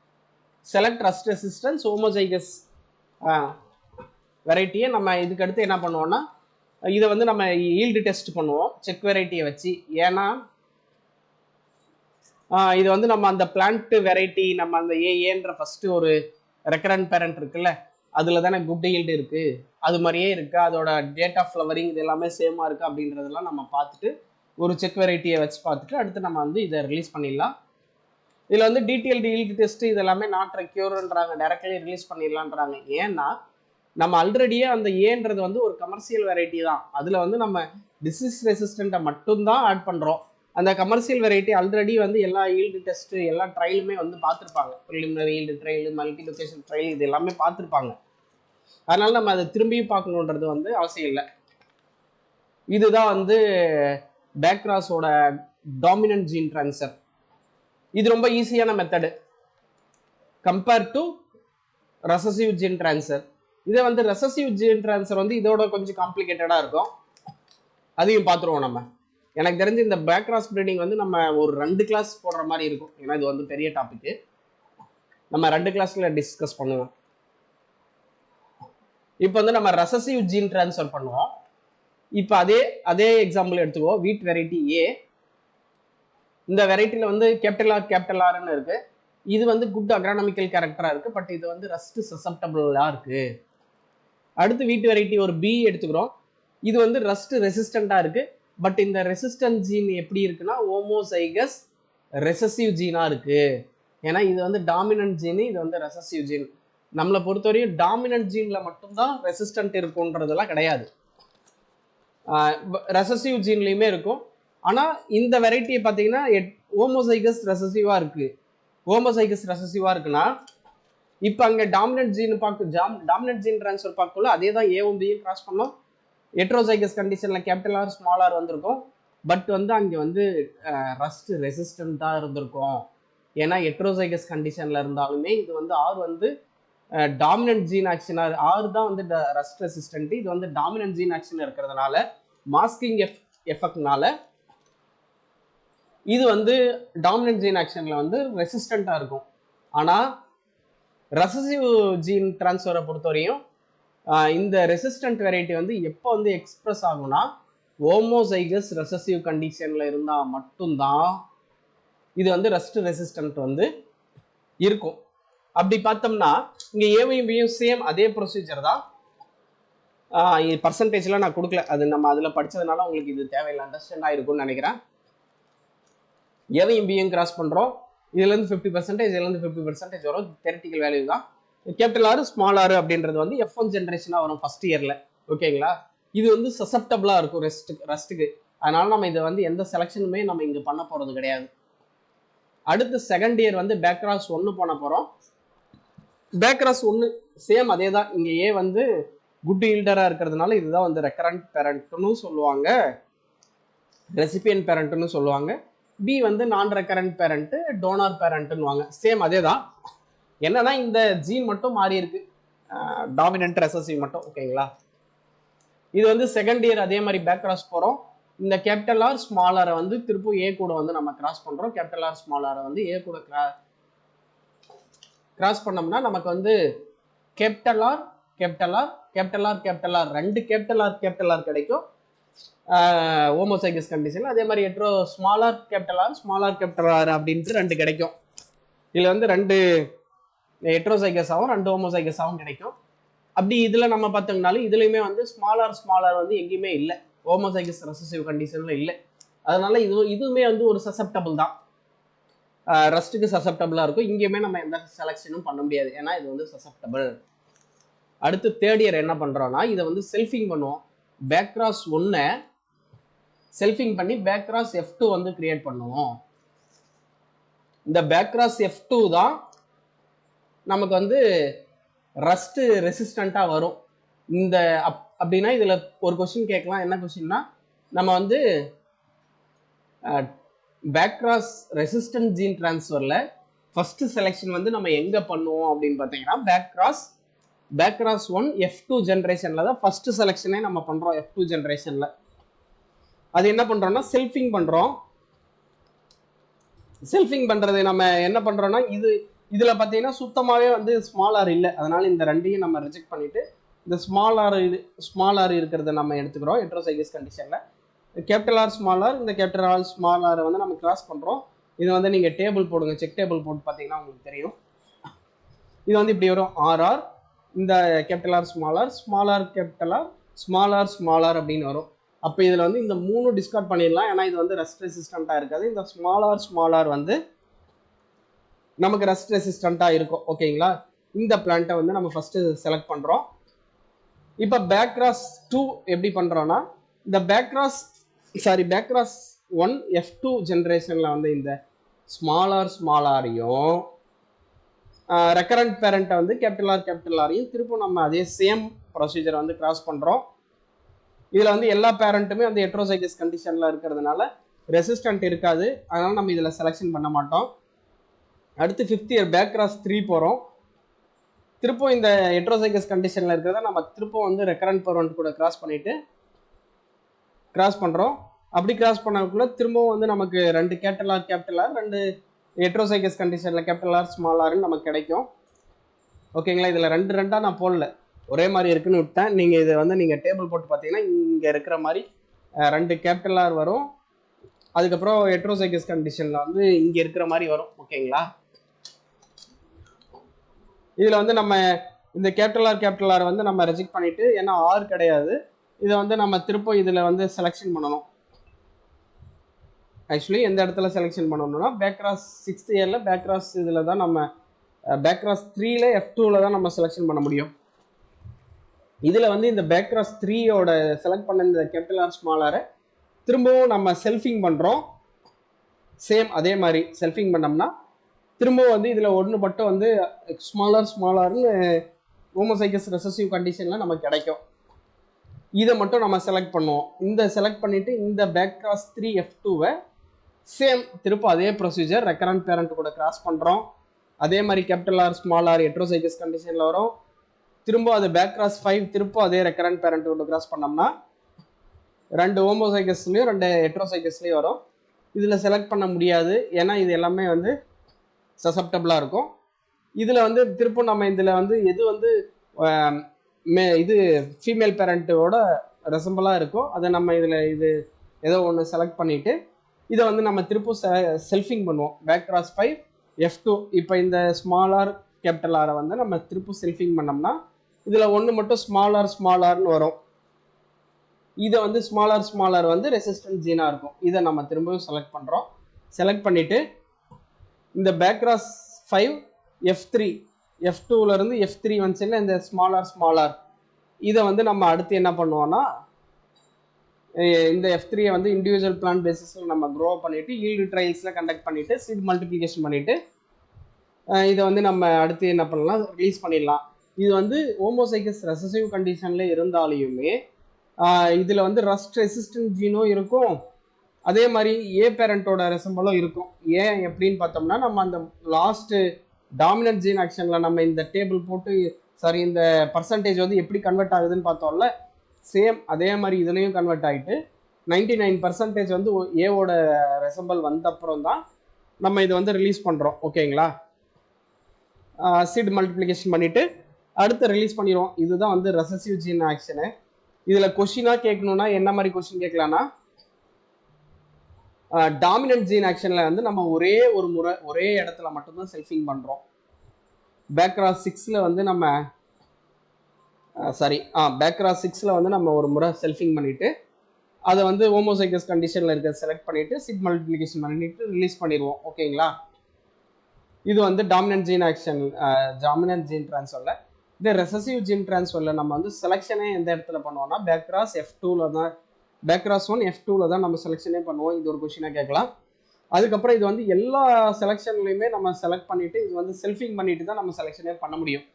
செலக்ட் ரஸ்ட் ரெசிஸ்டன்ஸ் ஹோமோசைகஸ் வெரைட்டியை நம்ம இதுக்கு அடுத்து என்ன பண்ணுவோம்னா இதை வந்து நம்ம ஈல்டு டெஸ்ட் பண்ணுவோம் செக் வெரைட்டியை வச்சு. ஏன்னா இது வந்து நம்ம அந்த பிளான்ட் வெரைட்டி நம்ம அந்த ஏன்ற ஃபர்ஸ்ட் ஒரு ரெக்கரண்ட் பேரண்ட் இருக்குல்ல அதுல தானே குட் ஈல்டு இருக்கு, அது மாதிரியே இருக்கு, அதோட டேட் ஆஃப் ஃப்ளவரிங் இது எல்லாமே சேமா இருக்கு அப்படின்றதெல்லாம் நம்ம பார்த்துட்டு ஒரு செக் வெரைட்டியை வச்சு பார்த்துட்டு அடுத்து நம்ம வந்து இதை ரிலீஸ் பண்ணிடலாம். இதுல வந்து டீட்டெயில்டு ஈல்டு டெஸ்ட் இது எல்லாமே நாட் ரெக்யூர்ன்றாங்க, டைரக்ட்லி ரிலீஸ் பண்ணிடலான்றாங்க. ஏன்னா நம்ம ஆல்ரெடியே அந்த ஏன்றது வந்து ஒரு கமர்ஷியல் வெரைட்டி தான். அதுல வந்து நம்ம டிசீஸ் ரெசிஸ்டண்ட்டை மட்டும்தான் ஆட் பண்றோம். அந்த கமர்ஷியல் வெரைட்டி ஆல்ரெடி வந்து எல்லா ஈல்டு டெஸ்ட் எல்லா ட்ரையலுமே வந்து பார்த்துருப்பாங்க. Preliminary yield trial, multi location trial, இது எல்லாமே பார்த்துருப்பாங்க. அதனால நம்ம அதை திரும்பியும் பார்க்கணுன்றது வந்து அவசியம் இல்லை. இதுதான் வந்து பேக்ராஸோட டாமினன்ட் ஜீன் ட்ரான்ஸ்ஃபர். இது ரொம்ப ஈஸியான method compare to recessive gene transfer. இதே வந்து ரெசசிவ் ஜீன் ட்ரான்ஸ்ஃபர் வந்து இதோட கொஞ்சம் காம்ப்ளிகேட்டடா இருக்கும். அதையும் பார்த்துருவோம் நம்ம. எனக்கு தெரிஞ்சு இந்த பேக்ராஸ் ப்ரீடிங் வந்து நம்ம ஒரு 2 கிளாஸ் போடுற மாதிரி இருக்கும். ஏன்னா இது வந்து பெரிய டாபிக், நம்ம 2 கிளாஸ்ல டிஸ்கஸ் பண்ணுவோம். இப்போ வந்து நம்ம ரெசசிவ் ஜீன் ட்ரான்ஸ்ஃபர் பண்ணுவோம். இப்போ அதே எக்ஸாம்பிள் எடுத்துக்குவோம். வீட் வெரைட்டி ஏ. இந்த வெரைட்டில வந்து கேபிட்டல் ஆர்னு இருக்கு. இது வந்து குட் அக்ரானமிக்கல் கேரக்டரா இருக்கு. பட் இது வந்து ரஸ்ட் சசப்டபிளா இருக்கு. அடுத்து வீட் வெரைட்டி ஒரு பி எடுத்துக்கிறோம். இது வந்து ரஸ்ட் ரெசிஸ்டண்டா இருக்கு. பட் இந்த ரெசிஸ்டன்ட் ஜீன் எப்படி இருக்குன்னா ஹோமோசைகஸ் ரெசசிவ் ஜீனா இருக்கு. ஏன்னா இது வந்து டாமினன்ட் ஜீன், இது வந்து ரெசசிவ் ஜீன். நம்மளை பொறுத்தவரையும் டாமினன்ட் ஜீன்ல மட்டும்தான் ரெசிஸ்டன்ட் இருக்கும்ன்றதெல்லாம் கிடையாது, ரெசசிவ் ஜீன்லயுமே இருக்கும். ஆனா இந்த வெரைட்டியை பார்த்தீங்கன்னா ஹோமோசைகஸ் ரெசசிவா இருக்கு. ஹோமோசைகஸ் ரெசசிவா இருக்குன்னா இப்போ அங்கே dominant gene dominant gene transfer பார்க்கல அதே தான் ஏவும் பியும் கிராஸ் பண்ணோம். ஹெட்ரோசைகஸ் கண்டிஷன்ல கேபிட்டல் ஆர் ஸ்மால் ஆர் வந்திருக்கும். பட் வந்து அங்கே வந்து ரஸ்ட் ரெசிஸ்டண்டா இருந்திருக்கும். ஏன்னா ஹெட்ரோசைகஸ் கண்டிஷன்ல இருந்தாலுமே இது வந்து ஆர் வந்து டாமினன்ட் ஜீன் ஆக்ஷனா, ஆர் தான் வந்து ரஸ்ட் ரெசிஸ்டன்ட். இது வந்து டாமினன்ட் ஜீன் ஆக்ஷன் இருக்கிறதுனால மாஸ்கிங் எஃபெக்ட்னால இது வந்து டாமினன்ட் ஜீன் ஆக்ஷன்ல வந்து ரெசிஸ்டண்டா இருக்கும். ஆனா ரெசசிவ் ஜீன் டிரான்ஸ்ஃபரை பொறுத்தவரையும் இந்த ரெசிஸ்டன்ட் வெரைட்டி வந்து எப்போ வந்து எக்ஸ்பிரஸ் ஆகும்னா ஹோமோசைகஸ் ரெசசிவ் கண்டிஷன்ல இருந்தா மட்டும்தான் இது வந்து ரஸ்ட் ரெசிஸ்டன்ட் வந்து இருக்கும். அப்படி பார்த்தோம்னா இங்க ஏவையும் பியும் சேம் அதே ப்ரொசீஜர் தான். பர்சன்டேஜ்லாம் நான் கொடுக்கல, அது நம்ம அதில் படிச்சதுனால உங்களுக்கு இது தேவையில்லை, அண்டர்ஸ்டாண்ட் ஆயிருக்கும்னு நினைக்கிறேன். ஏவையும் பியும் கிராஸ் பண்றோம். இதுலேருந்து 50%, இதுலேருந்து 50% வரும். தியரிட்டிக்கல் வேல்யூ தான். கேபிட்டல் ஆர் ஸ்மால் ஆர் அப்படின்றது வந்து F1 ஜென்ரேஷனாக வரும் ஃபர்ஸ்ட் இயர்ல. ஓகேங்களா? இது வந்து சசப்டபிளா இருக்கும் ரஸ்ட்டுக்கு. அதனால நம்ம இதை வந்து எந்த செலெக்ஷனுமே நம்ம இங்கே பண்ண போறது கிடையாது. அடுத்து செகண்ட் இயர் வந்து பேக்ராஸ் 1 பண்ண போறோம். பேக்ராஸ் 1 சேம் அதே தான். இங்கே ஏ வந்து குட் ஈல்டரா இருக்கிறதுனால இதுதான் வந்து ரெக்கரண்ட் பேரண்ட்னு சொல்லுவாங்க, ரெசிபியன் பேரண்ட்னு சொல்லுவாங்க. பி வந்து நான் ரெக்கரண்ட் பேரண்ட், டோனார் பேரண்ட்னுவாங்க. சேம் அதே தான். என்னன்னா இந்த ஜீன் மட்டும் மாறி இருக்கு, டாமினன்ட் ரெசசிவ் மட்டும். ஓகேங்களா? இது வந்து செகண்ட் இயர் அதே மாதிரி பேக் கிராஸ் போறோம். இந்த கேபிட்டல் ஆர் ஸ்மால் ஆரை வந்து திருப்பும் ஏ கூட வந்து நம்ம கிராஸ் பண்றோம். கேபிட்டல் ஆர் ஸ்மால் ஆரை வந்து ஏ கூட கிராஸ் பண்ணோம்னா நமக்கு வந்து capital R capital R capital R capital R 2 capital R கிடைக்கும் ஹோமோசைகஸ் கண்டிஷன்ல. அதே மாதிரி ஸ்மால் ஆர் கேபிட்டல் ஆர் அப்படின்ட்டு 2 கிடைக்கும். இதுல வந்து 2 ஹெட்ரோசைகஸாகவும் 2 ஹோமோசைகஸாகவும் கிடைக்கும். அப்படி இதுல நம்ம பார்த்தோம்னாலும் இதுலயுமே வந்து ஸ்மால் ஆர் வந்து எங்கேயுமே இல்லை, ஹோமோசைகஸ் ரெசசிவ் கண்டிஷன்ல இல்லை. அதனால இதுவுமே வந்து ஒரு சசப்டபிள் தான், ரஸ்ட்டுக்கு சசப்டபிளா இருக்கும். இங்கேயுமே நம்ம எந்த செலக்ஷனும் பண்ண முடியாது, ஏன்னா இது வந்து சசப்டபிள். அடுத்து தேர்ட் இயர் என்ன பண்றோம்னா இதை வந்து செல்ஃபிங் பண்ணுவோம். பேக்ராஸ் 1 செல்ஃபிங் பண்ணி பேக்ராஸ் F2 வந்து கிரியேட் பண்ணுவோம். இந்த பேக்ராஸ் F2 தான் நமக்கு வந்து ரஸ்ட் ரெசிஸ்டண்டா வரும். இந்த அப்படின்னா இதுல ஒரு கொஸ்டின் கேட்கலாம். என்ன கொஸ்டின்னா, நம்ம வந்து பேக்ராஸ் ரெசிஸ்டன்ட் ஜீன் டிரான்ஸ்ஃபர்ல ஃபர்ஸ்ட் செலெக்ஷன் வந்து நம்ம எங்க பண்ணுவோம் அப்படின்னு பார்த்தீங்கன்னா பேக்ராஸ் 1 F2 ஜென்ரேஷன்ல தான் ஃபர்ஸ்ட் செலெக்ஷனே நம்ம பண்றோம். F2 ஜென்ரேஷன்ல அது என்ன பண்றோம்னா செல்ஃபிங் பண்றோம். செல்ஃபிங் பண்றது நம்ம என்ன பண்றோம்னா இதுல பாத்தீங்கன்னா சுத்தமாவே வந்து ஸ்மால் ஆர் இல்லை. அதனால இந்த 2ஐயும் நம்ம ரிஜெக்ட் பண்ணிட்டு இந்த ஸ்மால் ஆர் இருக்கிறத நம்ம எடுத்துக்கிறோம். ஹெட்ரோசைகஸ் கண்டிஷன்ல கேபிட்டல் ஆர் ஸ்மால் ஆர், இந்த கேபிட்டல் ஆர் ஸ்மால் ஆர் வந்து நம்ம கிராஸ் பண்றோம். இது வந்து நீங்க டேபிள் போடுங்க, செக் டேபிள் போட்டு பாத்தீங்கன்னா உங்களுக்கு தெரியும். இது வந்து இப்படி வரும், ஆர்ஆர், இந்த capital R small R capital R small R அப்படின்னு வரும். அப்போ இதில் வந்து இந்த 3 டிஸ்கார்ட் பண்ணிடலாம், ஏன்னா இது வந்து ரஸ்ட் ரெசிஸ்டண்ட்டாக இருக்காது. இந்த ஸ்மால் ஆர் வந்து நமக்கு ரஸ்ட் ரெசிஸ்டண்ட்டாக இருக்கும். ஓகேங்களா? இந்த பிளான்ட்டை வந்து நம்ம ஃபஸ்ட்டு செலக்ட் பண்ணுறோம். இப்போ பேக்ராஸ் 2 எப்படி பண்ணுறோன்னா இந்த பேக்ராஸ் F1 F2 ஜென்ரேஷனில் வந்து இந்த ஸ்மாலாரையும் ரெக்கரண்ட் பேரண்ட்டை வந்து கேபிட்டல் ஆரையும் திருப்பும் நம்ம அதே சேம் ப்ரொசீஜரை வந்து கிராஸ் பண்ணுறோம். இதில் வந்து எல்லா பேரண்ட்டுமே வந்து ஹெட்ரோசைகஸ் கண்டிஷனில் இருக்கிறதுனால ரெசிஸ்டன்ட் இருக்காது, அதனால் நம்ம இதில் செலெக்ஷன் பண்ண மாட்டோம். அடுத்து 5th இயர் பேக் கிராஸ் 3 போகிறோம். திருப்பும் இந்த ஹெட்ரோசைகஸ் கண்டிஷனில் இருக்கிறத நம்ம திருப்பும் வந்து ரெக்கரண்ட் பேரண்ட் கூட கிராஸ் பண்ணுறோம். அப்படி கிராஸ் பண்ணக்குள்ள திரும்பவும் வந்து நமக்கு 2 கேபிட்டல் ஆர் 2 ஹெட்ரோசைகஸ் கண்டிஷனில் கேபிட்டல் ஆர் ஸ்மால் ஆர்னு நமக்கு கிடைக்கும். ஓகேங்களா, இதில் 2 நான் போடல, ஒரே மாதிரி இருக்குன்னு விட்டேன். நீங்கள் இதை வந்து நீங்கள் டேபிள் போட்டு பார்த்தீங்கன்னா இங்கே இருக்கிற மாதிரி 2 கேபிட்டல் ஆர் வரும். அதுக்கப்புறம் ஹெட்ரோசைகஸ் கண்டிஷனில் வந்து இங்கே இருக்கிற மாதிரி வரும். ஓகேங்களா, இதில் வந்து நம்ம இந்த கேபிட்டல் ஆர் வந்து நம்ம ரெஜெக்ட் பண்ணிவிட்டு, ஏன்னா ஆர் கிடையாது, இதை வந்து நம்ம திருப்பம் இதில் வந்து செலெக்ஷன் பண்ணணும். ஆக்சுவலி எந்த இடத்துல செலெக்ஷன் பண்ணணும்னா பேக் கிராஸ் 6th இயரில் பேக் கிராஸ் இதில் தான் நம்ம பேக் கிராஸ் 3ல F2ல தான் நம்ம செலெக்ஷன் பண்ண முடியும். இதில் வந்து இந்த பேக் கிராஸ் 3யோட செலக்ட் பண்ண இந்த கேபிட்டல் ஆர் ஸ்மால் ஆரை திரும்பவும் நம்ம செல்ஃபிங் பண்ணுறோம். சேம் அதே மாதிரி செல்ஃபிங் பண்ணோம்னா திரும்பவும் வந்து இதில் ஒன்று மட்டும் வந்து ஸ்மாலர்னு ஹோமோசைகஸ் ரெசசிவ் கண்டிஷனில் நமக்கு கிடைக்கும். இதை மட்டும் நம்ம செலக்ட் பண்ணுவோம். இந்த செலக்ட் பண்ணிவிட்டு இந்த பேக் கிராஸ் 3 F2வை சேம் திரும்ப அதே ப்ரொசீஜர் ரெக்கரண்ட் பேரண்ட் கூட கிராஸ் பண்ணுறோம். அதே மாதிரி capital R small R heterozygous கண்டிஷனில் வரும். திரும்ப அது பேக் கிராஸ் 5 திரும்ப அதே ரெக்கரண்ட் பேரண்ட் கூட கிராஸ் பண்ணோம்னா 2 ஹோமோசைகஸ்லையும் 2 ஹெட்ரோசைகஸ்லையும் வரும். இதில் செலக்ட் பண்ண முடியாது, ஏன்னா இது எல்லாமே வந்து சசப்டபிளாக இருக்கும். இதில் வந்து திரும்ப நம்ம இதில் வந்து எது வந்து இது ஃபீமேல் பேரண்ட்டோட ரெசம்பிளாக இருக்கோ அதை நம்ம இதில் இது ஏதோ ஒன்று செலக்ட் பண்ணிவிட்டு இதை வந்து நம்ம திரும்ப செல்ஃபிங் பண்ணுவோம். பேக் கிராஸ் 5 F2 இப்போ இந்த ஸ்மால் ஆர் கேபிட்டல் ஆரை வந்து நம்ம திரும்ப செல்ஃபிங் பண்ணோம்னா இதில் ஒன்று மட்டும் ஸ்மால் ஆர்னு வரும். இதை வந்து ஸ்மால் ஆர் வந்து ரெசிஸ்டன்ட் ஜீனாக இருக்கும். இதை நம்ம திரும்பவும் செலக்ட் பண்ணுறோம். செலக்ட் பண்ணிவிட்டு இந்த பேக் கிராஸ் 5 F3 F2லேருந்து F3 வந்துச்சுன்னா இந்த ஸ்மால் ஆர் இதை வந்து நம்ம அடுத்து என்ன பண்ணுவோம்னா இந்த F3 வந்து இண்டிவிஜுவல் பிளான் பேசிஸில் நம்ம க்ரோ பண்ணிவிட்டு ஈல்டு ட்ரையல்ஸில் கண்டக்ட் பண்ணிவிட்டு சீட் மல்டிப்ளிகேஷன் பண்ணிவிட்டு இதை வந்து நம்ம அடுத்து என்ன பண்ணலாம், ரிலீஸ் பண்ணிடலாம். இது வந்து ஹோமோசைகஸ் ரெசசிவ் கண்டிஷனில் இருந்தாலையுமே இதில் வந்து ரஸ்ட் ரெசிஸ்டன்ட் ஜீனும் இருக்கும், அதே மாதிரி ஏ பேரண்டோட ரெசம்பலும் இருக்கும். ஏன் எப்படின்னு பார்த்தோம்னா நம்ம அந்த லாஸ்ட் டாமினன்ட் ஜீன் ஆக்ஷனில் நம்ம இந்த டேபிள் போட்டு இந்த பர்சன்டேஜ் வந்து எப்படி கன்வெர்ட் ஆகுதுன்னு பார்த்தோம்ல, சேம் அதே மாதிரி இதுலேயும் கன்வெர்ட் ஆகிட்டு 99% வந்து ஏவோட ரெசம்பல் வந்த அப்புறம் தான் நம்ம இதை வந்து ரிலீஸ் பண்ணுறோம். ஓகேங்களா, சீட் மல்டிப்ளிகேஷன் பண்ணிவிட்டு அடுத்து ரிலீஸ் பண்ணிடுவோம். இதுதான் வந்து ரெசசிவ் ஜீன் ஆக்ஷனு. இதில் கொஷினாக கேட்கணுன்னா என்ன மாதிரி கொஷின் கேட்கலான்னா, டாமினன்ட் ஜீன் ஆக்ஷனில் வந்து நம்ம ஒரே ஒரு முறை ஒரே இடத்துல மட்டும்தான் செல்ஃபிங் பண்ணுறோம். பேக் கிராஸ் 6ல் வந்து நம்ம பேக் கிராஸ் 6ல் வந்து நம்ம ஒரு முறை செல்ஃபிங் பண்ணிவிட்டு அதை வந்து ஹோமோசைகஸ் கண்டிஷனில் இருக்க செலக்ட் பண்ணிவிட்டு சீட் மல்டிப்ளிகேஷன் பண்ணிவிட்டு ரிலீஸ் பண்ணிடுவோம். ஓகேங்களா, இது வந்து dominant gene action dominant gene ட்ரான்ஸ்ஃபரில். இந்த ரெசசிவ் ஜீன் ட்ரான்ஸ்ஃபரில் நம்ம வந்து செலெக்ஷனே எந்த இடத்துல பண்ணுவோம்னா பேக் கிராஸ் 1 F2ல தான் நம்ம செலெக்ஷனே பண்ணுவோம். இது ஒரு கொஷினாக கேட்கலாம். அதுக்கப்புறம் இது வந்து எல்லா செலெக்ஷன்லையுமே நம்ம செலக்ட் பண்ணிவிட்டு இது வந்து செல்ஃபிங் பண்ணிட்டு தான் நம்ம செலெக்ஷனே பண்ண முடியும்.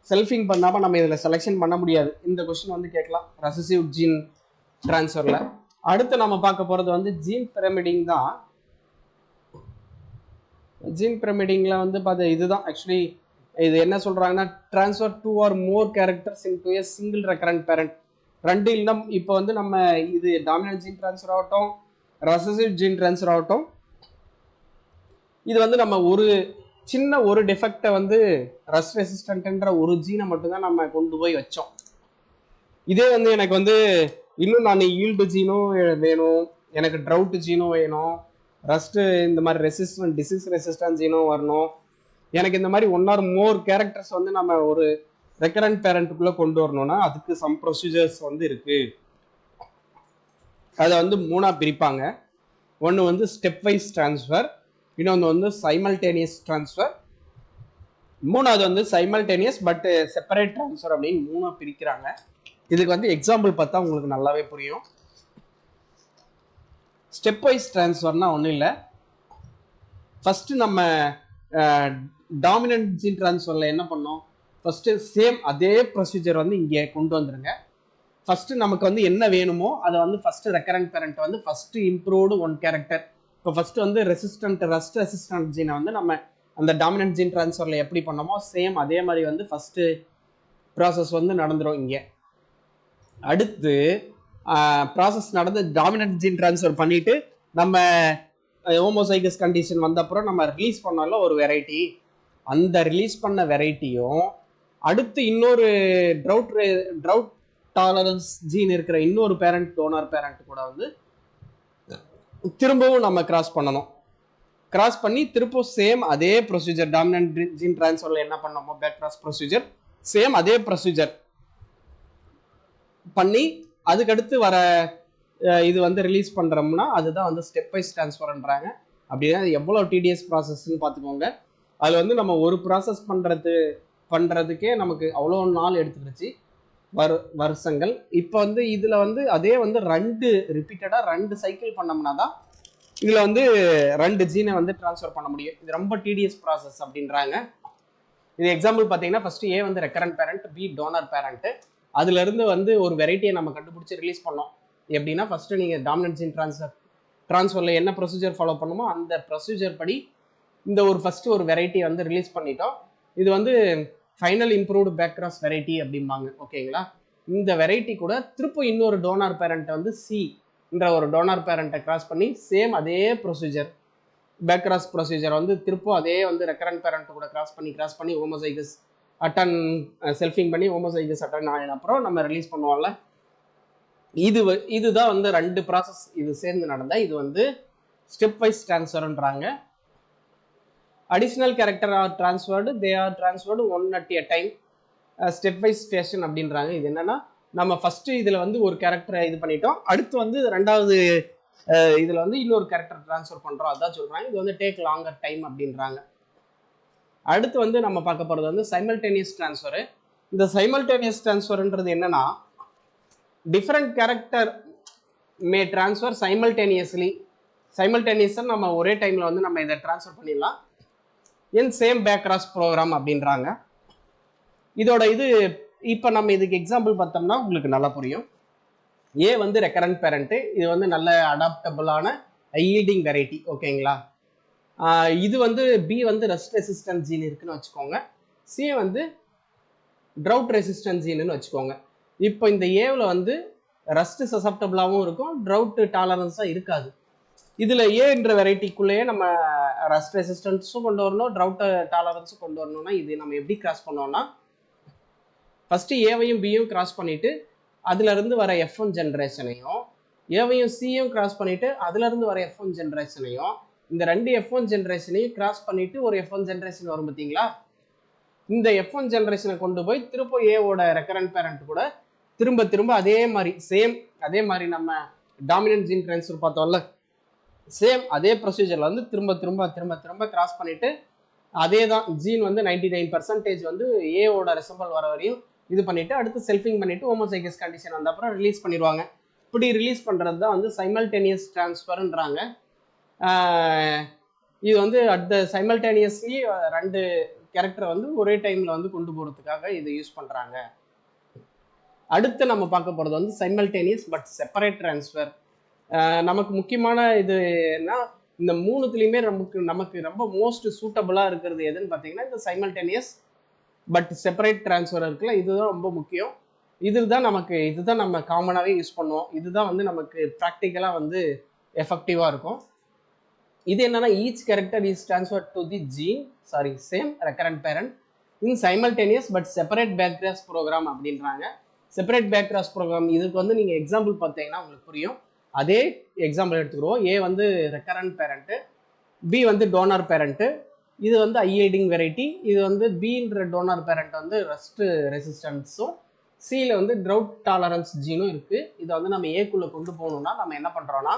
செல்ஃபிங் பண்ணாமல் நம்ம இதில் செலெக்ஷன் பண்ண முடியாது. இந்த கொஷின் வந்து கேட்கலாம் ரெசசிவ் ஜீன் ட்ரான்ஸ்ஃபரில். அடுத்து நம்ம பார்க்க போகிறது வந்து ஜீன் பிரமிடிங் தான். ஜீன் பிரமிடிங்கில் வந்து இதுதான் ஆக்சுவலி இது என்ன சொல்கிறாங்கன்னா transfer 2 or more characters into a single recurrent parent. 2 இல்லை இப்போ வந்து நம்ம இது டாமினன்ட் ஜீன் ட்ரான்ஸ்ஃபர் ஆகட்டும் ரெசசிவ் ஜீன் ட்ரான்ஸ்ஃபர் ஆகட்டும், இது வந்து நம்ம ஒரு சின்ன ஒரு டிஃபெக்டை வந்து ரஸ்ட் ரெசிஸ்டன்ட்ன்ற ஒரு ஜீனை மட்டும்தான் நம்ம கொண்டு போய் வச்சோம். இதே வந்து எனக்கு வந்து இன்னும் நான் ஈல்டு ஜீனும் வேணும், எனக்கு ட்ரவுட் ஜீனும் வேணும், ரஸ்ட்டு இந்த மாதிரி டிசீஸ் ரெசிஸ்டன்ட் ஜீனும் வரணும், எனக்கு இந்த மாதிரி 1 or more கேரக்டர்ஸ் வந்து நம்ம ஒரு ரெக்கரண்ட் பேரண்ட்டுக்குள்ளே கொண்டு வரணும்னா அதுக்கு சம் ப்ரொசீஜர்ஸ் வந்து இருக்குது. அதை வந்து 3ஆக பிரிப்பாங்க. ஒன்று வந்து ஸ்டெப் வைஸ் ட்ரான்ஸ்ஃபர், இன்னொன்று வந்து சைமல்டேனியஸ் ட்ரான்ஸ்ஃபர், மூணாவது வந்து சைமல்டேனியஸ் பட் செப்பரேட் ட்ரான்ஸ்ஃபர் அப்படின்னு 3ஆக பிரிக்கிறாங்க. இதுக்கு வந்து எக்ஸாம்பிள் பார்த்தா உங்களுக்கு நல்லாவே புரியும். ஸ்டெப் வைஸ் ட்ரான்ஸ்ஃபர்னா ஒன்றும் இல்லை. ஃபர்ஸ்ட் நம்ம டாமினன்ட் ஜீன் ட்ரான்ஸ்ஃபரில் என்ன பண்ணோம், ஃபர்ஸ்ட் சேம் அதே ப்ரொசீஜர் வந்து இங்கே கொண்டு வந்துருங்க. ஃபர்ஸ்ட் நமக்கு வந்து என்ன வேணுமோ அதை வந்து ஃபர்ஸ்ட் ரெக்கரண்ட் பேரண்ட் வந்து ஃபர்ஸ்ட் இம்ப்ரூவ்டு ஒன் கேரக்டர். இப்போ ஃபர்ஸ்ட் வந்து ரஸ்ட் ரெசிஸ்டன்ட் ஜீனை வந்து நம்ம அந்த டாமினன்ட் ஜீன் ட்ரான்ஸ்ஃபரில் எப்படி பண்ணோமோ சேம் அதே மாதிரி வந்து ஃபர்ஸ்ட் ப்ராசஸ் வந்து நடந்துடும் இங்கே. அடுத்து ப்ராசஸ் நடந்து டாமினன்ட் ஜீன் ட்ரான்ஸ்ஃபர் பண்ணிட்டு நம்ம ஹோமோசைகஸ் கண்டிஷன் வந்த அப்புறம் நம்ம ரிலீஸ் பண்ணால ஒரு வெரைட்டி, அந்த ரிலீஸ் பண்ண வெரைட்டியும் அடுத்து இன்னொரு ட்ரவுட் டாலரன்ஸ் ஜீன் இருக்கிற இன்னொரு பேரண்ட் டோனர் பேரண்ட் கூட வந்து திரும்பவும் நம்ம கிராஸ் பண்ணணும். கிராஸ் பண்ணி திருப்பவும் சேம் அதே ப்ரொசீஜர் டாமினன்ட் ஜீன் ட்ரான்ஸ்ஃபர்ல என்ன பண்ணோமோ பேக் கிராஸ் ப்ரொசீஜர் சேம் அதே ப்ரொசீஜர் பண்ணி அதுக்கடுத்து வர இது வந்து ரிலீஸ் பண்ணுறோம்னா அதுதான் வந்து ஸ்டெப் வைஸ் ட்ரான்ஸ்ஃபர்ன்றாங்க. அப்படின்னா அது எவ்வளோ டிடிஎஸ் ப்ராசஸ்ன்னு பார்த்துக்கோங்க. அது வந்து நம்ம ஒரு ப்ராசஸ் பண்ணுறதுக்கே நமக்கு அவ்வளோ நாள் எடுத்துக்கிடுச்சு, வருஷங்கள். இப்போ வந்து இதில் வந்து அதே வந்து ரிப்பீட்டடாக 2 சைக்கிள் பண்ணோம்னா தான் இதில் வந்து 2 ஜீனை வந்து ட்ரான்ஸ்ஃபர் பண்ண முடியும். இது ரொம்ப டிடிஎஸ் ப்ராசஸ் அப்படின்றாங்க. இது எக்ஸாம்பிள் பார்த்தீங்கன்னா ஃபர்ஸ்ட் ஏ வந்து recurrent parent, B donor parent. அதுலேருந்து வந்து ஒரு வெரைட்டியை நம்ம கண்டுபிடிச்சி ரிலீஸ் பண்ணோம். எப்படின்னா ஃபர்ஸ்ட் நீங்கள் டாமினன்ட் ஜீன் ட்ரான்ஸ்ஃபரில் என்ன ப்ரொசீஜர் ஃபாலோ பண்ணுமோ அந்த ப்ரொசீஜர் படி இந்த ஃபர்ஸ்ட் ஒரு வெரைட்டியை வந்து ரிலீஸ் பண்ணிட்டோம். இது வந்து final improved back cross variety அப்படிம்பாங்க. ஓகேங்களா? இந்த வெரைட்டி கூட திரும்ப இன்னொரு டோனார் பேரண்ட்டை வந்து சின்ற ஒரு டோனார் பேரண்ட்டை கிராஸ் பண்ணி சேம் அதே ப்ரொசீஜர் பேக் கிராஸ் ப்ரொசீஜர் வந்து திரும்ப அதே வந்து ரெக்கரண்ட் பேரண்ட் கூட கிராஸ் பண்ணி ஹோமோசைகஸ் அட்டன் செல்ஃபிங் பண்ணி ஹோமோசைகஸ் அட்டன் ஆகின அப்புறம் நம்ம ரிலீஸ் பண்ணுவோம்ல. இதுதான் வந்து 2 ப்ராசஸ் இது சேர்ந்து நடந்தா இது வந்து ஸ்டெப் வைஸ் ட்ரான்ஸ்ஃபர்ன்றாங்க. Additional character are transferred, they are transferred one at a time, step wise fashion அப்படின்றாங்க. இது என்னன்னா நம்ம ஃபர்ஸ்ட் இதில் வந்து ஒரு கேரக்டரை இது பண்ணிட்டோம், அடுத்து வந்து 2வது இதில் வந்து இன்னொரு கேரக்டர் ட்ரான்ஸ்ஃபர் பண்ணுறோம், அதான் சொல்கிறாங்க. இது வந்து டேக் லாங்கர் டைம் அப்படின்றாங்க. அடுத்து வந்து நம்ம பார்க்க போகிறது வந்து சைமல்டேனியஸ் ட்ரான்ஸ்ஃபரு. இந்த சைமல்டேனியஸ் ட்ரான்ஸ்ஃபர்ன்றது என்னன்னா டிஃப்ரெண்ட் கேரக்டர் மே ட்ரான்ஸ்ஃபர் சைமல்டேனியஸாக நம்ம ஒரே டைமில் வந்து நம்ம இதை ட்ரான்ஸ்ஃபர் பண்ணிடலாம் in same back cross programme அப்படின்றாங்க. இதோட இது இப்போ நம்ம இதுக்கு எக்ஸாம்பிள் பார்த்தோம்னா உங்களுக்கு நல்லா புரியும். ஏ வந்து ரெக்கரண்ட் பேரண்ட்டு, இது வந்து நல்ல அடாப்டபுளான ஈல்டிங் வெரைட்டி. ஓகேங்களா? இது வந்து பி வந்து ரஸ்ட் ரெசிஸ்டன்ட் ஜீன் இருக்குன்னு வச்சுக்கோங்க, சி வந்து ட்ரவுட் ரெசிஸ்டன்ட் ஜீனுன்னு வச்சுக்கோங்க. இப்போ இந்த ஏவில் வந்து ரஸ்ட் சசப்டபிளாகவும் இருக்கும், ட்ரவுட் டாலரன்ஸாக இருக்காது. இதில் ஏன்ற வெரைட்டிக்குள்ளேயே நம்ம ரஸ்ட் ரெசிஸ்டன்ஸும் கொண்டு வரணும், ட்ரவுட் டாலரன்ஸும் கொண்டு வரணும்னா இது நம்ம எப்படி கிராஸ் பண்ணோம்னா ஃபர்ஸ்ட் ஏவையும் பியும் கிராஸ் பண்ணிட்டு அதுலேருந்து வர F1 ஜென்ரேஷனையும், ஏவையும் சியும் கிராஸ் பண்ணிட்டு அதுலேருந்து வர F1 ஜென்ரேஷனையும், இந்த 2 F1 ஜென்ரேஷனையும் கிராஸ் பண்ணிட்டு ஒரு F1 ஜென்ரேஷன் வரும் பார்த்தீங்களா? இந்த F1 ஜென்ரேஷனை கொண்டு போய் திரும்ப ஏவோட ரெக்கரண்ட் பேரண்ட் கூட திரும்ப அதே மாதிரி நம்ம டாமினன்ட் ஜீன் ட்ரான்ஸ்ஃபர் பார்த்தோம்ல, சேம் அதே ப்ரொசீஜரில் வந்து திரும்ப கிராஸ் பண்ணிட்டு அதே தான் ஜீன் வந்து 99% வந்து ஏவோட ரெசம்பிள் வர வரையும் இது பண்ணிட்டு அடுத்து செல்ஃபிங் பண்ணிட்டு ஹோமோசைகஸ் கண்டிஷன் வந்த அப்புறம் ரிலீஸ் பண்ணிடுவாங்க. இப்படி ரிலீஸ் பண்ணுறது தான் வந்து சைமல்டேனியஸ் ட்ரான்ஸ்ஃபர்ன்றாங்க. இது வந்து சைமல்டேனியஸ்லி 2 கேரக்டரை வந்து ஒரே டைமில் வந்து கொண்டு போகிறதுக்காக இது யூஸ் பண்ணுறாங்க. அடுத்து நம்ம பார்க்க போகிறது வந்து சைமல்டேனியஸ் பட் செப்பரேட் ட்ரான்ஸ்ஃபர். நமக்கு முக்கியமான இதுனா இந்த 3துலேயுமே நமக்கு ரொம்ப மோஸ்ட் சூட்டபுளாக இருக்கிறது எதுன்னு பார்த்தீங்கன்னா இந்த சைமல்டேனியஸ் பட் செப்பரேட் ட்ரான்ஸ்ஃபர் இருக்குல்ல, இதுதான் ரொம்ப முக்கியம். இதுதான் நம்ம காமனாகவே யூஸ் பண்ணுவோம். இதுதான் வந்து நமக்கு ப்ராக்டிக்கலாக வந்து எஃபெக்டிவாக இருக்கும். இது என்னன்னா each character is transfer to the same recurrent parent in simultaneous but separate back cross programme அப்படின்றாங்க. செப்பரேட் பேக் கிராஸ் ப்ரோக்ராம் இதுக்கு வந்து நீங்கள் எக்ஸாம்பிள் பார்த்தீங்கன்னா உங்களுக்கு புரியும். அதே எக்ஸாம்பிள் எடுத்துக்கிறோம். ஏ வந்து ரெக்கரண்ட் பேரண்ட்டு, பி வந்து டோனர் பேரண்ட்டு, இது வந்து ஐஐடிங் வெரைட்டி, இது வந்து பின்ற டோனர் பேரண்ட் வந்து ரஸ்ட் ரெசிஸ்டன்ஸும், சியில் வந்து ட்ரவுட் டாலரன்ஸ் ஜீனும் இருக்குது. இதை வந்து நம்ம ஏக்குள்ளே கொண்டு போகணுன்னா நம்ம என்ன பண்ணுறோன்னா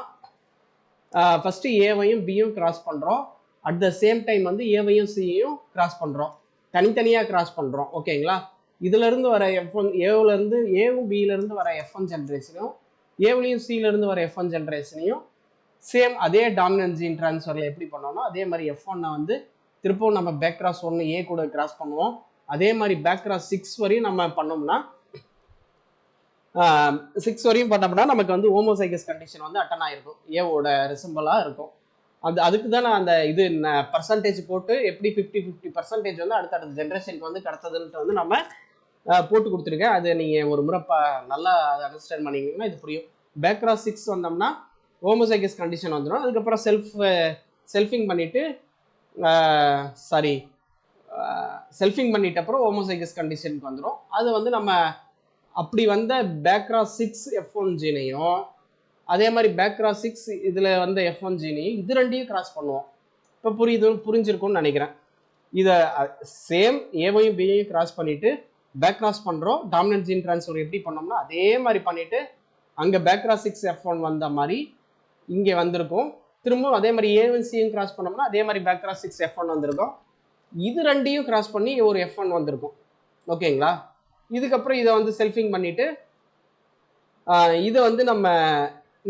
ஃபஸ்ட்டு ஏவையும் பியும் கிராஸ் பண்ணுறோம், அட் த சேம் டைம் வந்து ஏவையும் சியையும் கிராஸ் பண்ணுறோம், தனித்தனியாக கிராஸ் பண்ணுறோம். ஓகேங்களா? இதுலேருந்து வர F1 ஏவும் பியிலேருந்து வர F1 ஜென்ரேஷனையும், ஏவிலையும் சியிலேருந்து வர F1 ஜென்ரேஷனையும் சேம் அதே டாமினன்ட் ஜீன் ட்ரான்ஸ்ஃபரில் எப்படி பண்ணோம்னா அதே மாதிரி F1 வந்து திருப்பவும் நம்ம பேக் கிராஸ் 1 A கூட கிராஸ் பண்ணுவோம். அதே மாதிரி பேக் கிராஸ் 6 வரையும் நம்ம பண்ணோம்னா 6 வரையும் பண்ணோம்னா நமக்கு வந்து ஹோமோசைகஸ் கண்டிஷன் வந்து அட்டன் ஆயிருக்கும், ஏவோட ரிசம்பிளாக இருக்கும். அதுக்கு தான் நான் அந்த இது பர்சன்டேஜ் போட்டு எப்படி 50-50% வந்து அடுத்தடுத்த ஜென்ரேஷனுக்கு வந்து கிடத்ததுன்ட்டு வந்து நம்ம போட்டு கொடுத்துருக்கேன். அது நீங்கள் ஒரு முறை நல்லா அதை அண்டர்ஸ்டாண்ட் பண்ணிங்கன்னா இது புரியும். பேக் கிராஸ் 6 வந்தோம்னா ஹோமோசைகஸ் கண்டிஷன் வந்துடும். அதுக்கப்புறம் செல்ஃபிங் பண்ணிவிட்டு செல்ஃபிங் பண்ணிட்ட அப்புறம் ஹோமோசைகஸ் கண்டிஷனுக்கு வந்துடும். அது வந்து நம்ம அப்படி வந்த பேக் கிராஸ் 6 F1 ஜீனையும் அதே மாதிரி பேக் கிராஸ் 6 இதில் வந்து F1 ஜீனையும் இது ரெண்டையும் கிராஸ் பண்ணுவோம். இப்போ புரிஞ்சிருக்கும்னு நினைக்கிறேன். இதை சேம் ஏவையும் பியையும் கிராஸ் பண்ணிவிட்டு பேக் கிராஸ் பண்ணுறோம். டாமினன்ட் ஜீன் ட்ரான்ஸ்ஃபர் எப்படி பண்ணோம்னா அதே மாதிரி பண்ணிவிட்டு அங்கே பேக் கிராஸ் 6 F1 வந்த மாதிரி இங்கே வந்திருக்கும். திரும்பவும் அதே மாதிரி ஏவும் சியும் கிராஸ் பண்ணோம்னா அதே மாதிரி பேக் கிராஸ் 6 F1 வந்திருக்கும். இது ரெண்டையும் கிராஸ் பண்ணி ஒரு F1 வந்திருக்கும். ஓகேங்களா? இதுக்கப்புறம் இதை வந்து செல்ஃபிங் பண்ணிவிட்டு இதை வந்து நம்ம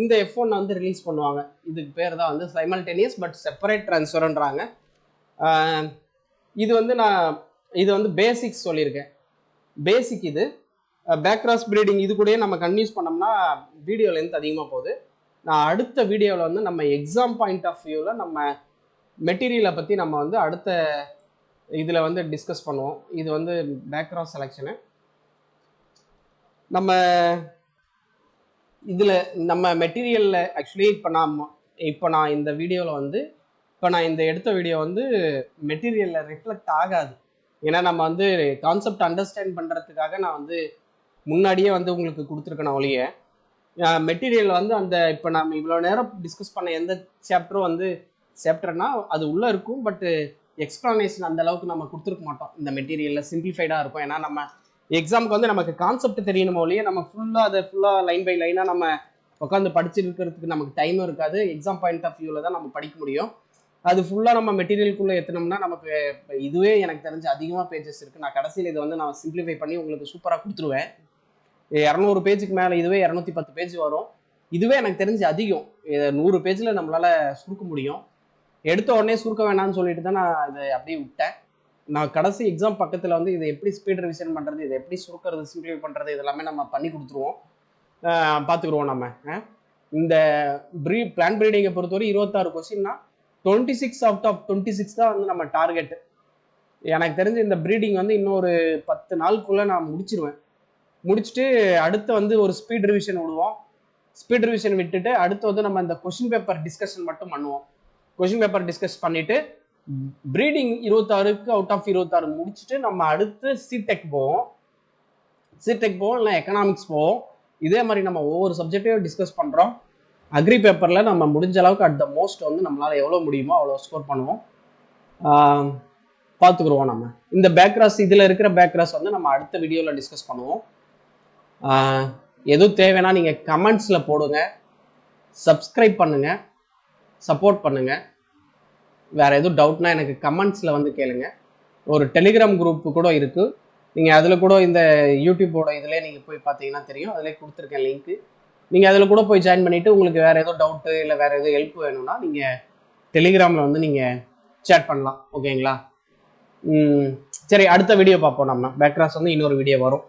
இந்த F1 வந்து ரிலீஸ் பண்ணுவாங்க. இதுக்கு பேர் தான் வந்து சைமல்டேனியஸ் பட் செப்பரேட் ட்ரான்ஸ்ஃபர்ன்றாங்க. இது வந்து பேசிக்ஸ் சொல்லியிருக்கேன். பேசிக் இது பேக் கிராஸ் ப்ரீடிங் இது கூடயே நம்ம கன்யூஸ் பண்ணோம்னா வீடியோ லென்த் அதிகமாக போகுது. நான் அடுத்த வீடியோவில் வந்து நம்ம எக்ஸாம் பாயிண்ட் ஆஃப் வியூவில் நம்ம மெட்டீரியலை பற்றி நம்ம வந்து அடுத்த இதில் வந்து டிஸ்கஸ் பண்ணுவோம். இது வந்து பேக் கிராஸ் செலெக்ஷனு. நம்ம மெட்டீரியலில் ஆக்சுவலி இப்போ நான் இந்த வீடியோவில் வந்து நான் இந்த எடுத்த வீடியோ வந்து மெட்டீரியலில் ரிஃப்ளெக்ட் ஆகாது. ஏன்னா நம்ம வந்து கான்செப்ட் அண்டர்ஸ்டாண்ட் பண்ணுறதுக்காக நான் வந்து முன்னாடியே வந்து உங்களுக்கு கொடுத்துருக்கேன் ஒழிய மெட்டீரியல் வந்து அந்த இப்போ நம்ம இவ்வளோ நேரம் டிஸ்கஸ் பண்ண எந்த சாப்டரும் வந்து சாப்டர்னா அது உள்ளே இருக்கும். பட்டு எக்ஸ்ப்ளனேஷன் அந்த அளவுக்கு நம்ம கொடுத்துருக்க மாட்டோம். இந்த மெட்டீரியலில் சிம்பிளிஃபைடாக இருக்கும். ஏன்னா நம்ம எக்ஸாமுக்கு வந்து நமக்கு கான்செப்ட் தெரியணும் ஒழிய நம்ம ஃபுல்லாக லைன் பை லைனாக நம்ம உட்காந்து படிச்சிருக்கிறதுக்கு நமக்கு டைமும் இருக்காது. எக்ஸாம் பாயிண்ட் ஆஃப் வியூவில் தான் நம்ம படிக்க முடியும். அது ஃபுல்லாக நம்ம மெட்டீரியலுக்குள்ளே எத்தனோம்னா நமக்கு இதுவே எனக்கு தெரிஞ்சு அதிகமாக பேஜஸ் இருக்குது. நான் கடைசியில் இதை வந்து நான் சிம்பிளிஃபை பண்ணி உங்களுக்கு சூப்பராக கொடுத்துருவேன். 200 பேஜுக்கு மேலே, இதுவே 210 பேஜ் வரும். இதுவே எனக்கு தெரிஞ்சு அதிகம். 100 பேஜில் நம்மளால் சுருக்க முடியும். எடுத்த உடனே சுருக்க வேணாம்னு சொல்லிட்டு தான் நான் இதை அப்படியே விட்டேன். நான் கடைசி எக்ஸாம் பக்கத்தில் வந்து இதை எப்படி ஸ்பீட் ரிவிஷன் பண்ணுறது, இதை எப்படி சுருக்கிறது, சிம்பிளிஃபை பண்ணுறது, இதெல்லாமே நம்ம பண்ணி கொடுத்துருவோம். பார்த்துக்குருவோம். நம்ம இந்த பிளான் ப்ரீடிங்கை பொறுத்தவரை 26 கொஸ்டின்னா 26 அவுட் ஆஃப் 26 தான் வந்து நம்ம டார்கெட்டு. எனக்கு தெரிஞ்சு இந்த ப்ரீடிங் வந்து இன்னொரு 10 நாளுக்குள்ளே நான் முடிச்சுட்டு அடுத்து வந்து ஒரு ஸ்பீட் ரிவிஷன் விடுவோம். ஸ்பீட் ரிவிஷன் விட்டுட்டு அடுத்து வந்து நம்ம இந்த கொஷின் பேப்பர் டிஸ்கஷன் மட்டும் பண்ணுவோம். கொஷின் பேப்பர் டிஸ்கஸ் பண்ணிவிட்டு ப்ரீடிங் 26க்கு அவுட் ஆஃப் 26 முடிச்சுட்டு நம்ம அடுத்து சிடெக் போவோம், இல்லை எக்கனாமிக்ஸ் போவோம். இதே மாதிரி நம்ம ஒவ்வொரு சப்ஜெக்டையும் டிஸ்கஸ் பண்ணுறோம். அக்ரி பேப்பரில் நம்ம முடிஞ்ச அளவுக்கு அட் த மோஸ்ட் வந்து நம்மளால் எவ்வளோ முடியுமோ அவ்வளோ ஸ்கோர் பண்ணுவோம். பார்த்துக்குருவோம். நம்ம இந்த பேக் கிராஸ் இதில் இருக்கிற பேக் கிராஸ் வந்து நம்ம அடுத்த வீடியோவில் டிஸ்கஸ் பண்ணுவோம். எதுவும் தேவைன்னா நீங்கள் கமெண்ட்ஸில் போடுங்க, சப்ஸ்கிரைப் பண்ணுங்கள், சப்போர்ட் பண்ணுங்கள். வேறு எதுவும் டவுட்னா எனக்கு கமெண்ட்ஸில் வந்து கேளுங்க. ஒரு டெலிகிராம் குரூப்பு கூட இருக்குது. நீங்கள் அதில் கூட இந்த யூடியூப்போட இதிலே நீங்கள் போய் பார்த்தீங்கன்னா தெரியும். அதிலே கொடுத்துருக்கேன் லிங்க்கு. நீங்கள் அதில் கூட போய் ஜாயின் பண்ணிவிட்டு உங்களுக்கு வேறு ஏதோ டவுட்டு இல்லை வேறு எதுவும் ஹெல்ப் வேணும்னா நீங்கள் டெலிகிராமில் வந்து நீங்கள் சேட் பண்ணலாம். ஓகேங்களா? சரி, அடுத்த வீடியோ பார்ப்போம். நம்ம பேக் கிராஸ் வந்து இன்னொரு வீடியோ வரும்.